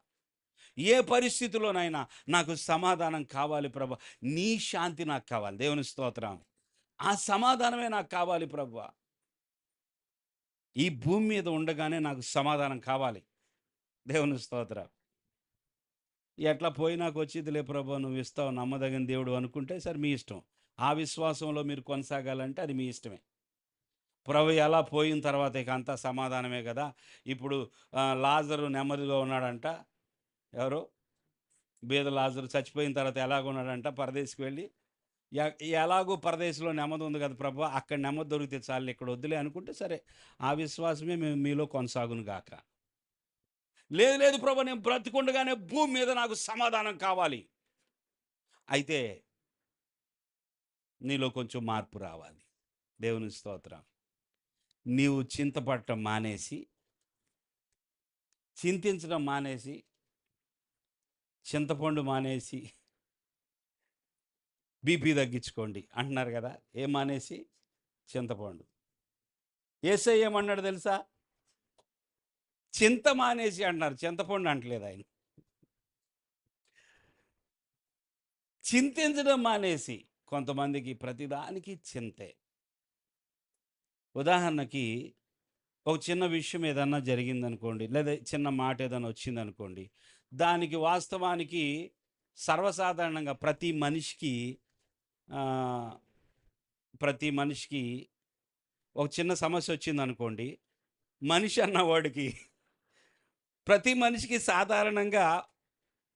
ఏ పరిస్థితిలోనైనా నాకు సమాధానం కావాలి ప్రభు. నీ శాంతి నాకు కావాలి. దేవుని స్తోత్రం. ఆ సమాధానమే నాకు కావాలి ప్రభు. ఈ భూమి మీద ఉండగానే నాకు సమాధానం కావాలి. దేవుని స్తోత్రం. ఎట్లా పోయి నాకు వచ్చిందిలే ప్రభు, నువ్వు ఇస్తావు, నమ్మదగిన దేవుడు అనుకుంటే సరే, మీ ఇష్టం. ఆ విశ్వాసంలో మీరు కొనసాగాలంటే అది మీ ఇష్టమే. ప్రభు ఎలా పోయిన తర్వాత ఇక అంతా సమాధానమే కదా. ఇప్పుడు లాజరు నెమ్మదిగా ఉన్నాడంట. ఎవరు? బీద లాజరు చచ్చిపోయిన తర్వాత ఎలాగున్నాడంట పరదేశికి వెళ్ళి, ఎలాగో పరదేశంలో నెమ్మది ఉంది కదా ప్రభు, అక్కడ నెమ్మది దొరికితే చాలు, ఇక్కడ వద్దులే అనుకుంటే, సరే ఆ విశ్వాసమే మీలో కొనసాగును గాక. లేదు లేదు ప్రభు, నేను బ్రతికుండగానే భూమి మీద నాకు సమాధానం కావాలి. అయితే నీలో కొంచెం మార్పు రావాలి. దేవుని స్తోత్రం. నీవు చింతపడటం మానేసి, చింతించడం మానేసి, చింతపండు మానేసి బీపీ తగ్గించుకోండి అంటున్నారు కదా. ఏం మానేసి? చింతపండు. యేసయ్య ఏమన్నాడు తెలుసా? చింత మానేసి అంటున్నారు, చింతపండు అంటలేదు ఆయన. చింతించడం మానేసి. కొంతమందికి ప్రతిదానికి చింతే. ఉదాహరణకి ఒక చిన్న విషయం ఏదన్నా జరిగిందనుకోండి, లేదా చిన్న మాట ఏదైనా వచ్చిందనుకోండి, దానికి వాస్తవానికి సర్వసాధారణంగా ప్రతి మనిషికి ఒక చిన్న సమస్య వచ్చిందనుకోండి, మనిషి అన్నవాడికి ప్రతి మనిషికి సాధారణంగా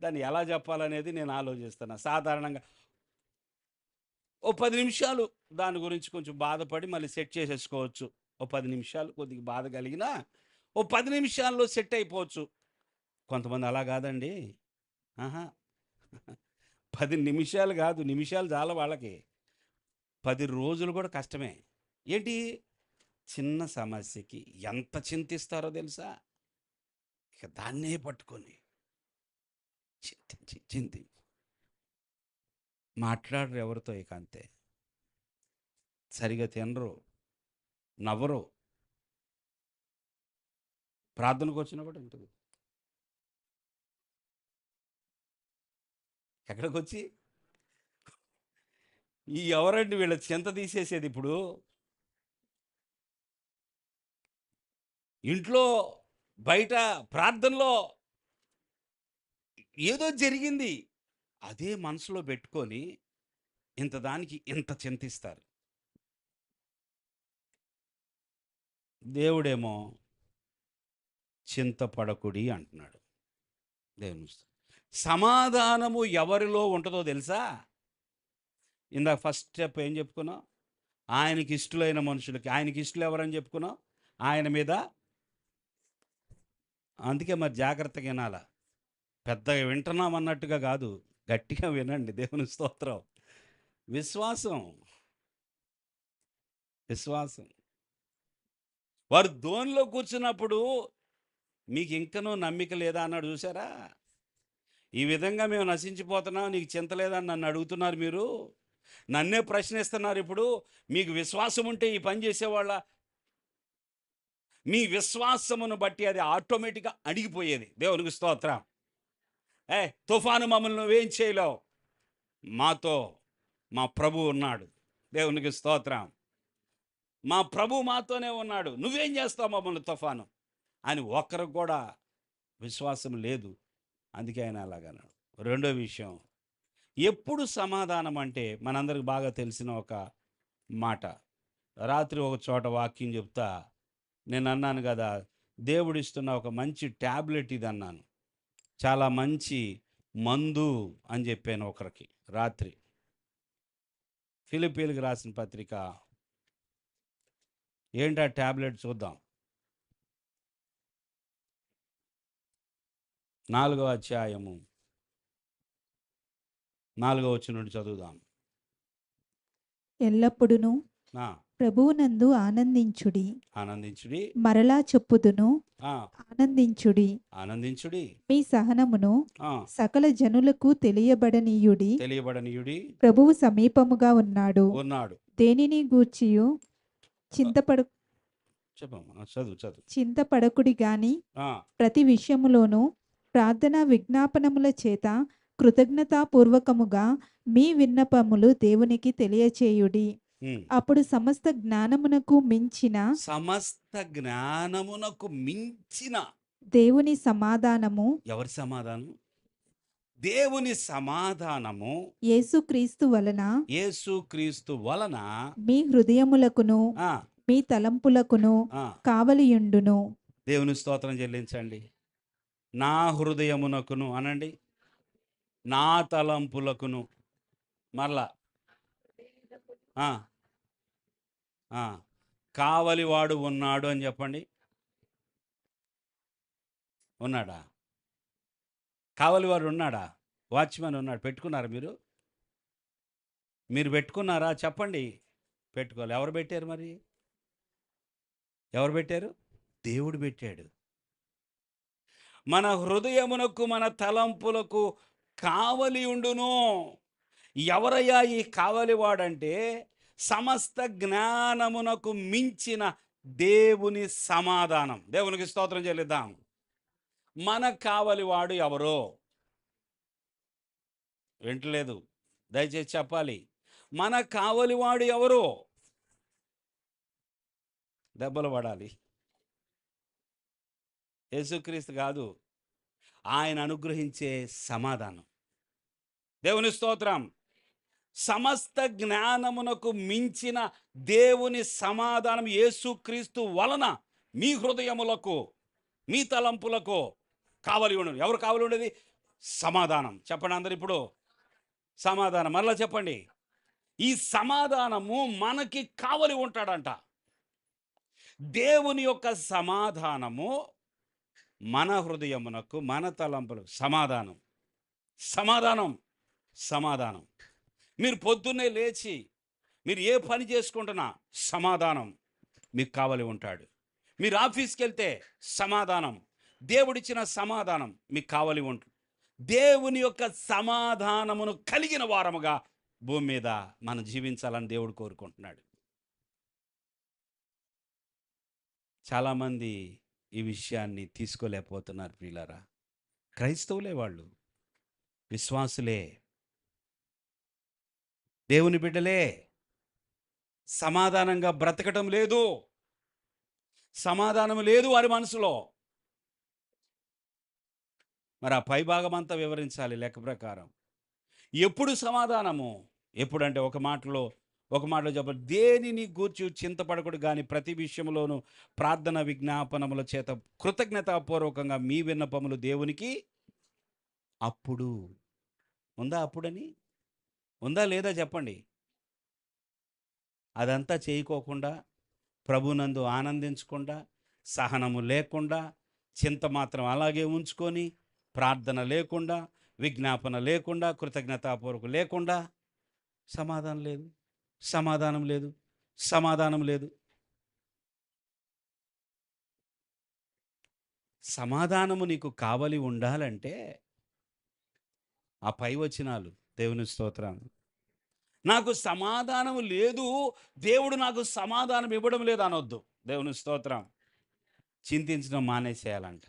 దాన్ని ఎలా చెప్పాలనేది నేను ఆలోచిస్తున్నా. సాధారణంగా ఓ 10 నిమిషాలు దాని గురించి కొంచెం బాధపడి మళ్ళీ సెట్ చేసేసుకోవచ్చు. ఓ 10 నిమిషాలు కొద్దిగా బాధ కలిగినా ఓ 10 నిమిషాల్లో సెట్ అయిపోవచ్చు. కొంతమంది అలా కాదండి. ఆహా! 10 నిమిషాలు కాదు, నిమిషాలు చాలా వాళ్ళకి. 10 రోజులు కూడా కష్టమే. ఏంటి? చిన్న సమస్యకి ఎంత చింతిస్తారో తెలుసా? ఇక దాన్నే పట్టుకొని చింతి మాట్లాడరు ఎవరితో, ఇక అంతే. సరిగా తినరు, నవ్వరు. ప్రార్థనకు వచ్చినా కూడా ఉంటుంది. ఎక్కడికి వచ్చి ఎవరండి వీళ్ళ చింత తీసేసేది? ఇప్పుడు ఇంట్లో, బయట, ప్రార్థనలో ఏదో జరిగింది, అదే మనసులో పెట్టుకొని ఇంత దానికి ఇంత చింతిస్తారు. దేవుడేమో చింతపడకుడి అంటున్నాడు. దేవుని సమాధానము ఎవరిలో ఉంటుందో తెలుసా? ఇందాక ఫస్ట్ స్టెప్ ఏం చెప్పుకున్నాం? ఆయనకి ఇష్టలైన మనుషులకి. ఆయనకి ఇష్టలు ఎవరని చెప్పుకున్నాం? ఆయన మీద. అందుకే మరి జాగ్రత్తగా వినాల. పెద్దగా వింటున్నాం అన్నట్టుగా కాదు, గట్టిగా వినండి. దేవుని స్తోత్రం. విశ్వాసం. విశ్వాసం. వారు ధోనిలో కూర్చున్నప్పుడు మీకు ఇంకనూ నమ్మిక లేదా అన్నాడు, చూసారా? ఈ విధంగా మేము నశించిపోతున్నాం, నీకు చింత లేదని నన్ను అడుగుతున్నారు మీరు, నన్నే ప్రశ్నిస్తున్నారు. ఇప్పుడు మీకు విశ్వాసం ఉంటే ఈ పని చేసేవాళ్ళ? మీ విశ్వాసమును బట్టి అది ఆటోమేటిక్గా అడిగిపోయేది. దేవునికి స్తోత్రం. తుఫాను మమ్మల్ని నువ్వేం చేయలేవు, మాతో మా ప్రభు ఉన్నాడు. దేవునికి స్తోత్రం. మా ప్రభు మాతోనే ఉన్నాడు, నువ్వేం చేస్తావు మమ్మల్ని తుఫాను అని ఒక్కరికి కూడా విశ్వాసం లేదు. అందుకే ఆయన అలాగన్నాడు. రెండో విషయం, ఎప్పుడు సమాధానం అంటే మనందరికి బాగా తెలిసిన ఒక మాట. రాత్రి ఒక చోట వాక్యం చెప్తా నేను అన్నాను కదా, దేవుడిస్తున్న ఒక మంచి ట్యాబ్లెట్ ఇది అన్నాను. చాలా మంచి మందు అని చెప్పాను ఒకరికి రాత్రి. ఫిలిప్పీలకు రాసిన పత్రిక ఏంటా ట్యాబ్లెట్ చూద్దాం. 4వ అధ్యాయము 4వ వచనం నుండి చదువుదాం. ఎల్లప్పుడును ఆ, ప్రభువునందు ఆనందించుడి. ఆనందించుడి. మరలా చెప్పుదును, ఆ, ఆనందించుడి. ఆనందించుడి. మీ సహనమును ఆ, సకల జనులకు తెలియబడనీయుడి. తెలియబడనీయుడి. ప్రభువు సమీపముగా ఉన్నాడు. ఉన్నాడు. దేనిని గూర్చియు చింతపడు చెప్పమ్మా, చదువు చదువు. చింతపడకుడి గాని ఆ, ప్రతి విషయములోనూ ప్రార్థన విజ్ఞాపనముల చేత కృతజ్ఞతాపూర్వకముగా మీ విన్నపములు దేవునికి తెలియచేయుడి. ఉమ్. అప్పుడు సమస్త జ్ఞానమునకు మించిన సమస్త జ్ఞానమునకు మించిన దేవుని సమాధానము, ఎవరి సమాధానం? దేవుని సమాధానము యేసుక్రీస్తు వలన యేసుక్రీస్తు వలన మీ హృదయములకును ఆ, మీ తలంపులకును ఆ, కావలియుండును. దేవుని స్తోత్రం చెల్లించండి. నా హృదయమునకును అనండి. నా తలంపులకును. మరలా ఆ, ఆ, కావలివాడు ఉన్నాడు అని చెప్పండి. ఉన్నాడా? కావలివాడు ఉన్నాడా? వాచ్‌మెన్ ఉన్నాడు. పెట్టుకున్నారా మీరు? మీరు పెట్టుకున్నారా? చెప్పండి. పెట్టుకోలే. ఎవరు పెట్టారు మరి? ఎవరు పెట్టారు? దేవుడు పెట్టాడు. మన హృదయమునకు, మన తలంపులకు కావలి ఉండును. ఎవరయ్యా ఈ కావలివాడంటే, సమస్త జ్ఞానమునకు మించిన దేవుని సమాధానం. దేవునికి స్తోత్రం చెల్లిద్దాం. మన కావలివాడు ఎవరో వింటలేదు. దయచేసి చెప్పాలి. మన కావలివాడు ఎవరో? దెబ్బలు పడాలి. యేసుక్రీస్తు కాదు. ఆయన అనుగ్రహించే సమాధానం. దేవుని స్తోత్రం. సమస్త జ్ఞానమునకు మించిన దేవుని సమాధానం యేసుక్రీస్తు వలన మీ హృదయములకు, మీ తలంపులకు కావలి ఉండదు. ఎవరు కావలి ఉండేది? సమాధానం. చెప్పండి అందరు ఇప్పుడు. సమాధానం. మరలా చెప్పండి. ఈ సమాధానము మనకి కావలి ఉంటాడంట. దేవుని యొక్క సమాధానము మన హృదయమునకు, మన తలంపులకు సమాధానం. సమాధానం. సమాధానం. మీరు పొద్దున్నే లేచి మీరు ఏ పని చేసుకుంటున్నా సమాధానం మీకు కావలి ఉంటాడు. మీరు ఆఫీస్కి వెళ్తే సమాధానం, దేవుడిచ్చిన సమాధానం మీకు కావలి ఉంటుంది. దేవుని యొక్క సమాధానమును కలిగిన వారముగా భూమి మీద మనం జీవించాలని దేవుడు కోరుకుంటున్నాడు. చాలామంది ఈ విషయాన్ని తీసుకోలేకపోతున్నారు ప్రియులారా. క్రైస్తవులే వాళ్ళు, విశ్వాసులే, దేవుని బిడ్డలే, సమాధానంగా బ్రతకటం లేదు. సమాధానం లేదు వారి మనసులో. మరి ఆ పై భాగం అంతా వివరించాలి లెక్క ప్రకారం. ఎప్పుడు సమాధానము? ఎప్పుడంటే ఒక మాటలో చెప్ప, దేనిని గూర్చి చింతపడకుడు కానీ ప్రతి విషయంలోనూ ప్రార్థన విజ్ఞాపనముల చేత కృతజ్ఞతాపూర్వకంగా మీ విన్నపములు దేవునికి అప్పుడు. ఉందా అప్పుడని? ఉందా లేదా చెప్పండి. అదంతా చేయకోకుండా, ప్రభునందు ఆనందించకుండా, సహనము లేకుండా, చింత మాత్రం అలాగే ఉంచుకొని, ప్రార్థన లేకుండా, విజ్ఞాపన లేకుండా, కృతజ్ఞతాపూర్వకం లేకుండా సమాధానం లేదు, సమాధానం లేదు, సమాధానం లేదు. సమాధానము నీకు కావలి ఉండాలంటే ఆ పై వచనాలు. దేవుని స్తోత్రం. నాకు సమాధానం లేదు, దేవుడు నాకు సమాధానం ఇవ్వడం లేదు అనొద్దు. దేవుని స్తోత్రం. చింతించడం మానేసేయాలంట.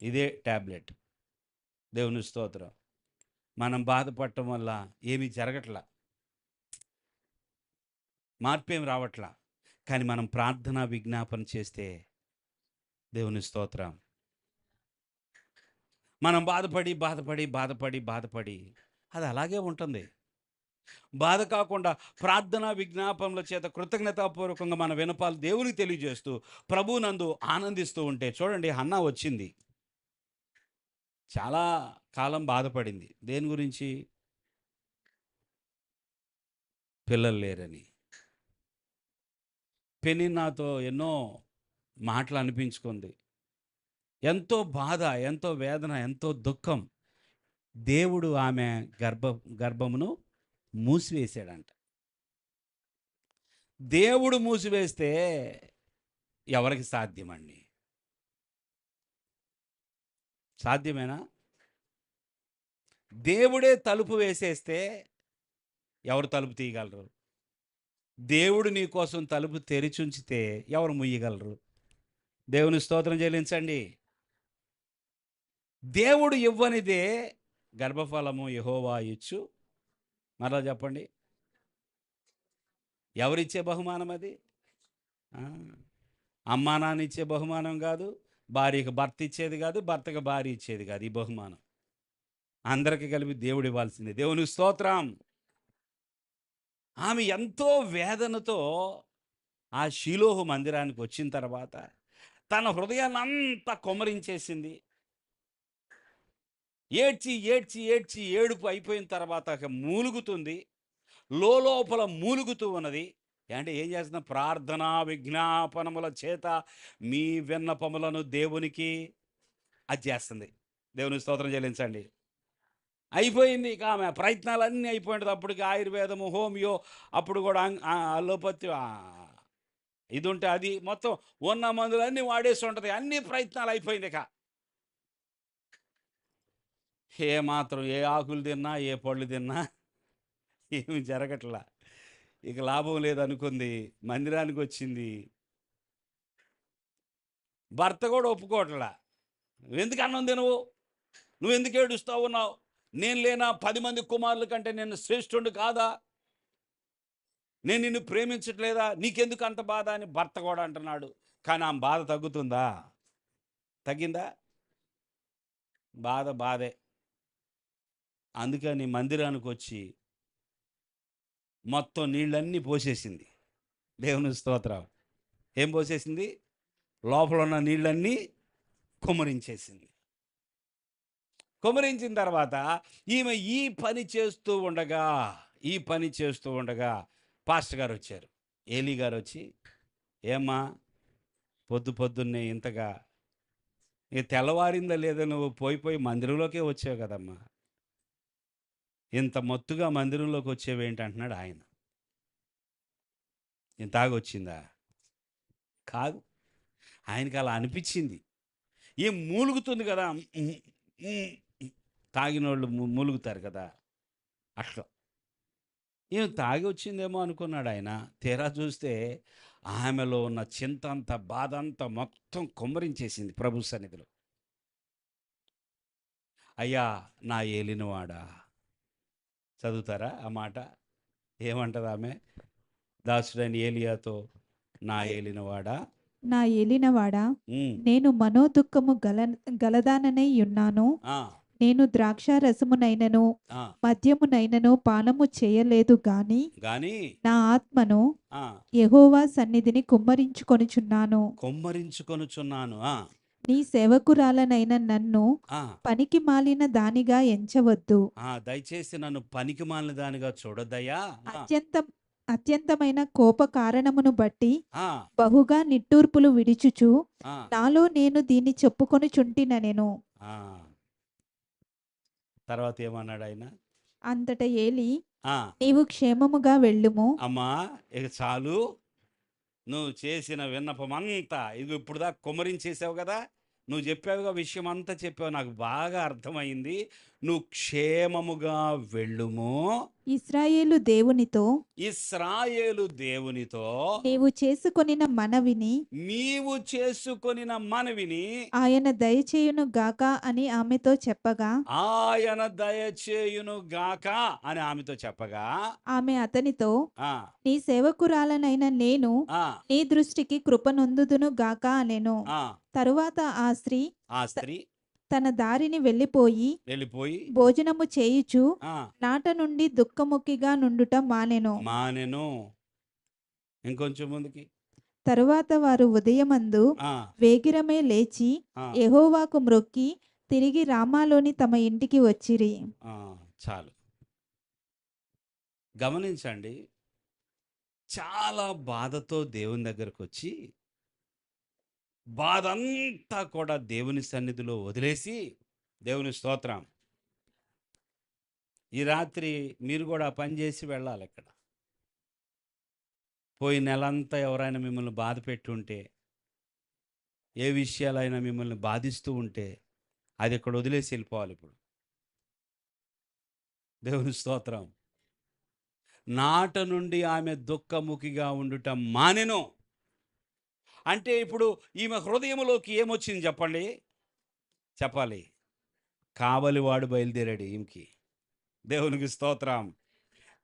ఇదే ట్యాబ్లెట్. దేవుని స్తోత్రం. మనం బాధపడటం వల్ల ఏమీ జరగట్లా, మార్పేం రావట్లా. కానీ మనం ప్రార్థన విజ్ఞాపన చేస్తే దేవుని స్తోత్రం, మనం బాధపడి బాధపడి బాధపడి బాధపడి అది అలాగే ఉంటుంది. బాధ కాకుండా ప్రార్థన విజ్ఞాపనల చేత కృతజ్ఞతాపూర్వకంగా మన వినపాలు దేవునికి తెలియజేస్తూ ప్రభువునందు ఆనందిస్తూ ఉంటే, చూడండి హన్నా వచ్చింది, చాలా కాలం బాధపడింది. దేని గురించి? పిల్లలు లేరని. పెనిన్నాతో ఎన్నో మాటలు అనిపించుకుంది. ఎంతో బాధ, ఎంతో వేదన, ఎంతో దుఃఖం. దేవుడు ఆమె గర్భమును మూసివేశాడంట. దేవుడు మూసివేస్తే ఎవరికి సాధ్యమండి? సాధ్యమేనా? దేవుడే తలుపు వేసేస్తే ఎవరు తలుపు తీయగలరు? దేవుడు నీ కోసం తలుపు తెరిచుంచితే ఎవరు ముయ్యగలరు? దేవుని స్తోత్రం చెల్లించండి. దేవుడు ఇవ్వనిదే గర్భఫలము యెహోవా ఇచ్చు. మరలా చెప్పండి. ఎవరిచ్చే బహుమానం అది? ఆ, అమ్మా నాన్న ఇచ్చే బహుమానం కాదు, భార్యకు భర్త ఇచ్చేది కాదు, భర్తకు భార్య ఇచ్చేది కాదు. ఈ బహుమానం అందరికీ కలిపి దేవుడు ఇవ్వాల్సిందే. దేవుని స్తోత్రం. ఆమె ఎంతో వేదనతో ఆ షిలోహు మందిరానికి వచ్చిన తర్వాత తన హృదయాన్ని అంతా కొమ్మరించేసింది. ఏడ్చి, ఏడ్చి, ఏడ్చి ఏడుపు అయిపోయిన తర్వాత ఇక మూలుగుతుంది. లోలోపల మూలుగుతూ ఉన్నది. అంటే ఏం చేస్తున్నా? ప్రార్థనా విజ్ఞాపనముల చేత మీ విన్నపములను దేవునికి అది చేస్తుంది. దేవునికి స్తోత్రం చెల్లించండి. అయిపోయింది ఇక ఆమె ప్రయత్నాలన్నీ అయిపోయినది. అప్పటికి ఆయుర్వేదము, హోమియో, అప్పుడు కూడా అలోపతి ఇది ఉంటే అది మొత్తం ఉన్న మందులన్నీ వాడేసి ఉంటది. అన్ని ప్రయత్నాలు అయిపోయింది ఇక. ఏ మాత్రం ఏ ఆకులు తిన్నా, ఏ పళ్ళు తిన్నా ఏమి జరగట్లా. ఇక లాభం లేదనుకుంది. మందిరానికొచ్చింది. భర్త కూడా ఒప్పుకోవట్లా. "నువ్వెందుకు అన్నం తినవు? నువ్వెందుకు ఏడుస్తా ఉన్నావు? నేను లేనా? 10 మంది కుమారుల కంటే నేను శ్రేష్ఠుడిని కాదా? నేను నిన్ను ప్రేమించట్లేదా? నీకెందుకు అంత బాధ?" అని భర్త కూడా అంటున్నాడు. కానీ ఆమె బాధ తగ్గుతుందా? తగ్గిందా? బాధ బాధే. అందుకని మందిరానికొచ్చి మొత్తం నీళ్ళన్నీ పోసేసింది. దేవుని స్తోత్రం. ఏం పోసేసింది? లోపల ఉన్న నీళ్ళన్నీ కుమ్మరించేసింది. కుమ్మరించిన తర్వాత ఈమె ఈ పని చేస్తూ ఉండగా పాస్టర్ గారు వచ్చారు. ఏలీ గారు వచ్చి, "ఏమ్మా, పొద్దున్నే ఇంతగా ఇక తెల్లవారిందా లేదా? నువ్వు పోయి పోయి మందిరంలోకే వచ్చావు కదమ్మా. ఇంత మత్తుగా మందిరంలోకి వచ్చేవేంటి?" అంటున్నాడు ఆయన. "ఇంత తాగొచ్చిందా?" కాదు. ఆయనకి అలా అనిపించింది. ఏం మూలుగుతుంది కదా! హ్మ్. హ్మ్. తాగినోళ్ళు మూలుగుతారు కదా! అట్లా. ఏం తాగి వచ్చిందేమో అనుకున్నాడు ఆయన. తీరా చూస్తే ఆమెలో ఉన్న చింతంతా, బాధంతా మొత్తం కుమ్మరించేసింది ప్రభు సన్నిధిలో. "అయ్యా నా ఏలినవాడా." చదువుతారా ఆ మాట? ఏమంటదామె? దాసుడైన ఏలియాతో, "నా ఏలినవాడా." నా ఏలినవాడా, హ్మ్. నేను మనోదుఃఖము గలదాననై యున్నాను. ఆ! నేను ద్రాక్షారసమునైనను ఆ! మద్యమునైనను పానము చేయలేదు గాని గాని నా ఆత్మను ఆ! యెహోవా సన్నిధిని కుమ్మరించుకొనుచున్నాను. కొమ్మరించుకొనుచున్నాను. ఆ! నీ సేవకురాలనైన నన్ను ఆ! పనికి మాలిన దానిగా ఎంచవద్దు. దయచేసి నన్ను పనికిమాలిన దానిగా చూడొద్దయ్యా. ఆ! అత్యంతం అత్యంతమైన కోప కారణమును బట్టి ఆ! బహుగా నిట్టూర్పులు విడుచుచు ఆ! నాలో నేను దీన్ని చెప్పుకొనుచుంటినెను. ఆ! తర్వాత ఏమన్నాడాయన? అంతట ఏలి, ఆ! నీవు క్షేమముగా వెళ్ళుము. అమ్మా, ఇక చాలు. నువ్వు చేసిన విన్నపమంతా ఇదిగో ఇప్పుడు దాకా కుమ్మరించేసావు కదా! నువ్వు చెప్పావుగా, విషయం అంతా చెప్పావు. నాకు బాగా అర్థమైంది. నువ్వు క్షేమముగా వెళ్ళుము. ఇశ్రాయేలు దేవునితో ఇశ్రాయేలు దేవునితో నీవు చేసుకొనిన మనవిని నీవు చేసుకొనిన మనవిని ఆయన దయచేయును గాక అని ఆమెతో చెప్పగా, ఆయన దయచేయును గాక అని ఆమెతో చెప్పగా, ఆమె అతనితో, ఆ! నీ సేవకురాలనైన నేను ఆ! నీ దృష్టికి కృపనొందుదును గాక అనెను. ఆ! తరువాత ఆ స్త్రీ ఆ స్త్రీ తన దారిని వెళ్ళిపోయి వెళ్ళిపోయి భోజనము చేయుచు ఆ! నాట నుండి దుఃఖముఖిగా నుండుట మానెను. మానెను. ఇంకొంచెం ముందుకి. తరువాత వారు ఉదయమందు ఆ! వేగిరమే లేచి ఆ! యెహోవాకు మ్రొక్కి తిరిగి రామాలోని తమ ఇంటికి వచ్చిరి. ఆ! చాలు. గమనించండి. చాలా బాధతో దేవుని దగ్గరకొచ్చి, బాధంతా కూడా దేవుని సన్నిధిలో వదిలేసి, దేవుని స్తోత్రం. ఈ రాత్రి మీరు కూడా ఆ పని చేసి వెళ్ళాలిక్కడ. పోయిన నెలంతా ఎవరైనా మిమ్మల్ని బాధ పెట్టుంటే, ఏ విషయాలైనా మిమ్మల్ని బాధిస్తూ ఉంటే, అది ఇక్కడ వదిలేసి వెళ్ళిపోవాలిప్పుడు. దేవుని స్తోత్రం. నాట నుండి ఆమె దుఃఖముఖిగా ఉండుట మానెను. అంటే ఇప్పుడు ఈమె హృదయములోకి ఏమొచ్చింది చెప్పండి? చెప్పాలి. కావలివాడు బయలుదేరాడు ఈమెకి. దేవునికి స్తోత్రం.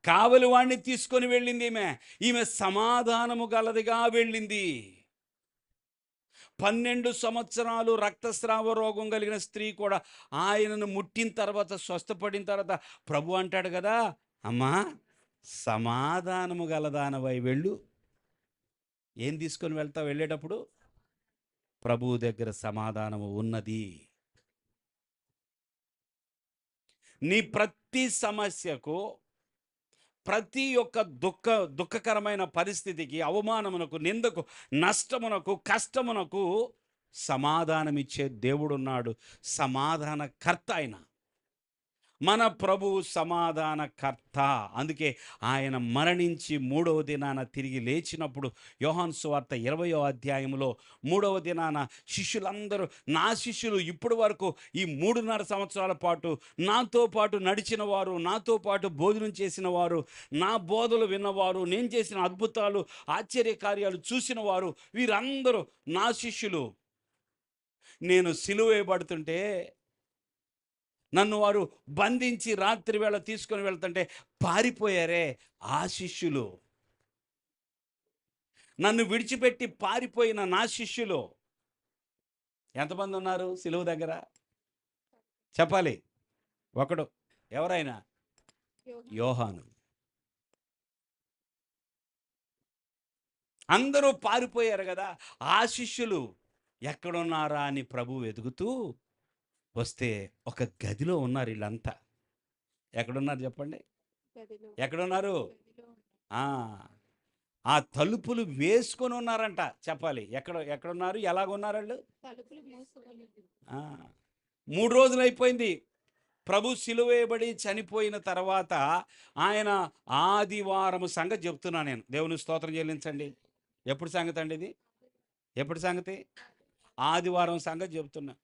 కావలివాడిని తీసుకొని వెళ్ళింది ఈమె. ఈమె సమాధానము గలదిగా వెళ్ళింది. 12 సంవత్సరాలు రక్తస్రావ రోగం కలిగిన స్త్రీ కూడా ఆయనను ముట్టిన తర్వాత, స్వస్థపడిన తర్వాత ప్రభు అంటాడు కదా, "అమ్మా, సమాధానము గలదానవై వెళ్ళు." ఏం తీసుకొని వెళ్తావు వెళ్ళేటప్పుడు? ప్రభువు దగ్గర సమాధానము ఉన్నది. నీ ప్రతి సమస్యకు, ప్రతి ఒక్క దుఃఖకరమైన పరిస్థితికి, అవమానమునకు, నిందకు, నష్టమునకు, కష్టమునకు సమాధానమిచ్చే దేవుడున్నాడు. సమాధానకర్త ఆయన. మన ప్రభువు సమాధానకర్త. అందుకే ఆయన మరణించి మూడవ దినాన తిరిగి లేచినప్పుడు యోహాను సువార్త 20వ అధ్యాయంలో 3వ దినాన శిష్యులందరూ, నా శిష్యులు ఇప్పటి వరకు ఈ 3.5 సంవత్సరాల పాటు నాతో పాటు నడిచిన వారు, నాతో పాటు భోజనం చేసిన వారు, నా బోధలు విన్నవారు, నేను చేసిన అద్భుతాలు, ఆశ్చర్యకార్యాలు చూసిన వారు, వీరందరూ నా శిష్యులు. నేను సిలువ వేయబడుతుంటే నన్ను వారు బంధించి రాత్రి వేళ తీసుకొని వెళ్తుంటే పారిపోయారే ఆ శిష్యులు. నన్ను విడిచిపెట్టి పారిపోయిన నా శిష్యులు ఎంతమంది ఉన్నారు సిలువ దగ్గర? చెప్పాలి. ఒకడు. ఎవరైనా? యోహాను. అందరూ పారిపోయారు కదా. ఆ శిష్యులు ఎక్కడున్నారా అని ప్రభువు వెతుకుతూ వస్తే ఒక గదిలో ఉన్నారు వీళ్ళంతా. ఎక్కడున్నారు చెప్పండి? ఎక్కడున్నారు? ఆ ఆ తలుపులు వేసుకొని ఉన్నారంట. చెప్పాలి. ఎక్కడున్నారు? ఎలాగున్నారు వాళ్ళు? 3 రోజులు అయిపోయింది. ప్రభు సిలువ వేయబడి చనిపోయిన తర్వాత ఆయన ఆదివారం సంగతి చెప్తున్నా నేను. దేవుని స్తోత్రం చెల్లించండి. ఎప్పుడు సంగతి అండి ఇది? ఎప్పుడు సంగతి? ఆదివారం సంగతి చెప్తున్నా.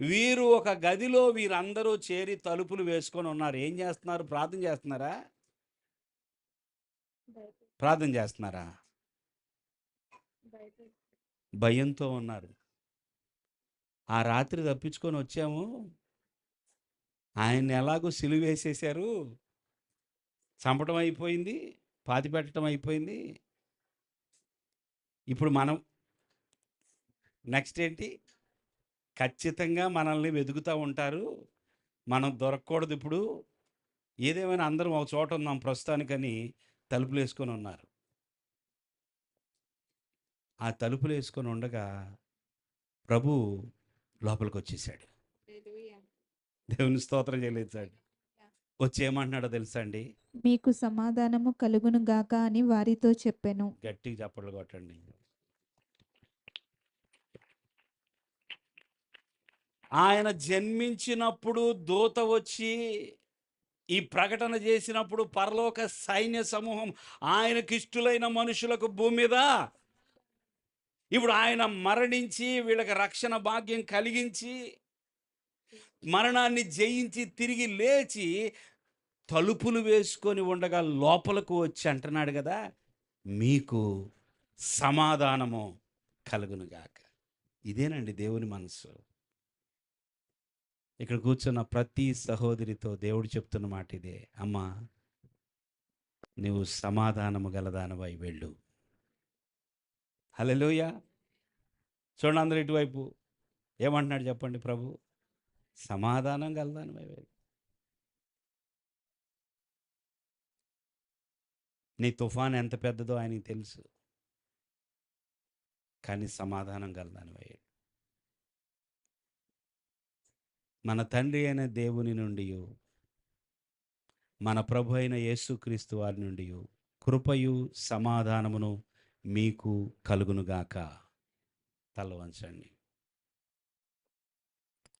వీరు ఒక గదిలో వీరందరూ చేరి తలుపులు వేసుకొని ఉన్నారు. ఏం చేస్తున్నారు? ప్రార్థన చేస్తున్నారా? ప్రార్థన చేస్తున్నారా? భయంతో ఉన్నారు. ఆ రాత్రి తప్పించుకొని వచ్చాము, ఆయన్ని ఎలాగో సిలువ వేసేశారు, చంపడం అయిపోయింది, పాతిపెట్టడం అయిపోయింది. ఇప్పుడు మనం నెక్స్ట్ ఏంటి? ఖచ్చితంగా మనల్ని వెతుకుతూ ఉంటారు, మనం దొరకకూడదు. ఇప్పుడు ఏదేమైనా అందరం ఒక చోట ఉన్నాం ప్రస్తుతానికని తలుపులు వేసుకొని ఉన్నారు. ఆ తలుపులు వేసుకొని ఉండగా ప్రభు లోపలికి వచ్చేసాడు. దేవుని స్తోత్రం చెల్లించాడు. వచ్చి ఏమంటున్నాడో తెలుసా అండి? మీకు సమాధానము కలుగును గాక అని వారితో చెప్పెను. గట్టిగా చప్పట్లు కొట్టండి. ఆయన జన్మించినప్పుడు దూత వచ్చి ఈ ప్రకటన చేసినప్పుడు పరలోక సైన్య సమూహం ఆయనకిష్టులైన మనుషులకు భూమి మీద, ఇప్పుడు ఆయన మరణించి వీళ్ళకి రక్షణ భాగ్యం కలిగించి మరణాన్ని జయించి తిరిగి లేచి తలుపులు వేసుకొని ఉండగా లోపలకు వచ్చి అంటున్నాడు కదా, మీకు సమాధానము కలుగునుగాక. ఇదేనండి దేవుని మనసు. ఇక్కడ కూర్చున్న ప్రతి సహోదరితో దేవుడు చెప్తున్న మాట ఇదే. అమ్మా, నువ్వు సమాధానము గలదానవై వెళ్ళు. హల్లెలూయా. చూడండి అందరూ ఇటువైపు. ఏమంటున్నాడు చెప్పండి ప్రభు? సమాధానం గలదానవై వెళ్ళు. నీ తుఫాన్ ఎంత పెద్దదో ఆయనకి తెలుసు, కానీ సమాధానం గలదానవై వెళ్ళు. మన తండ్రి అయిన దేవుని నుండి, మన ప్రభు అయిన యేసుక్రీస్తు వారి నుండి కృపయు సమాధానమును మీకు కలుగునుగాక. తల వంచండి.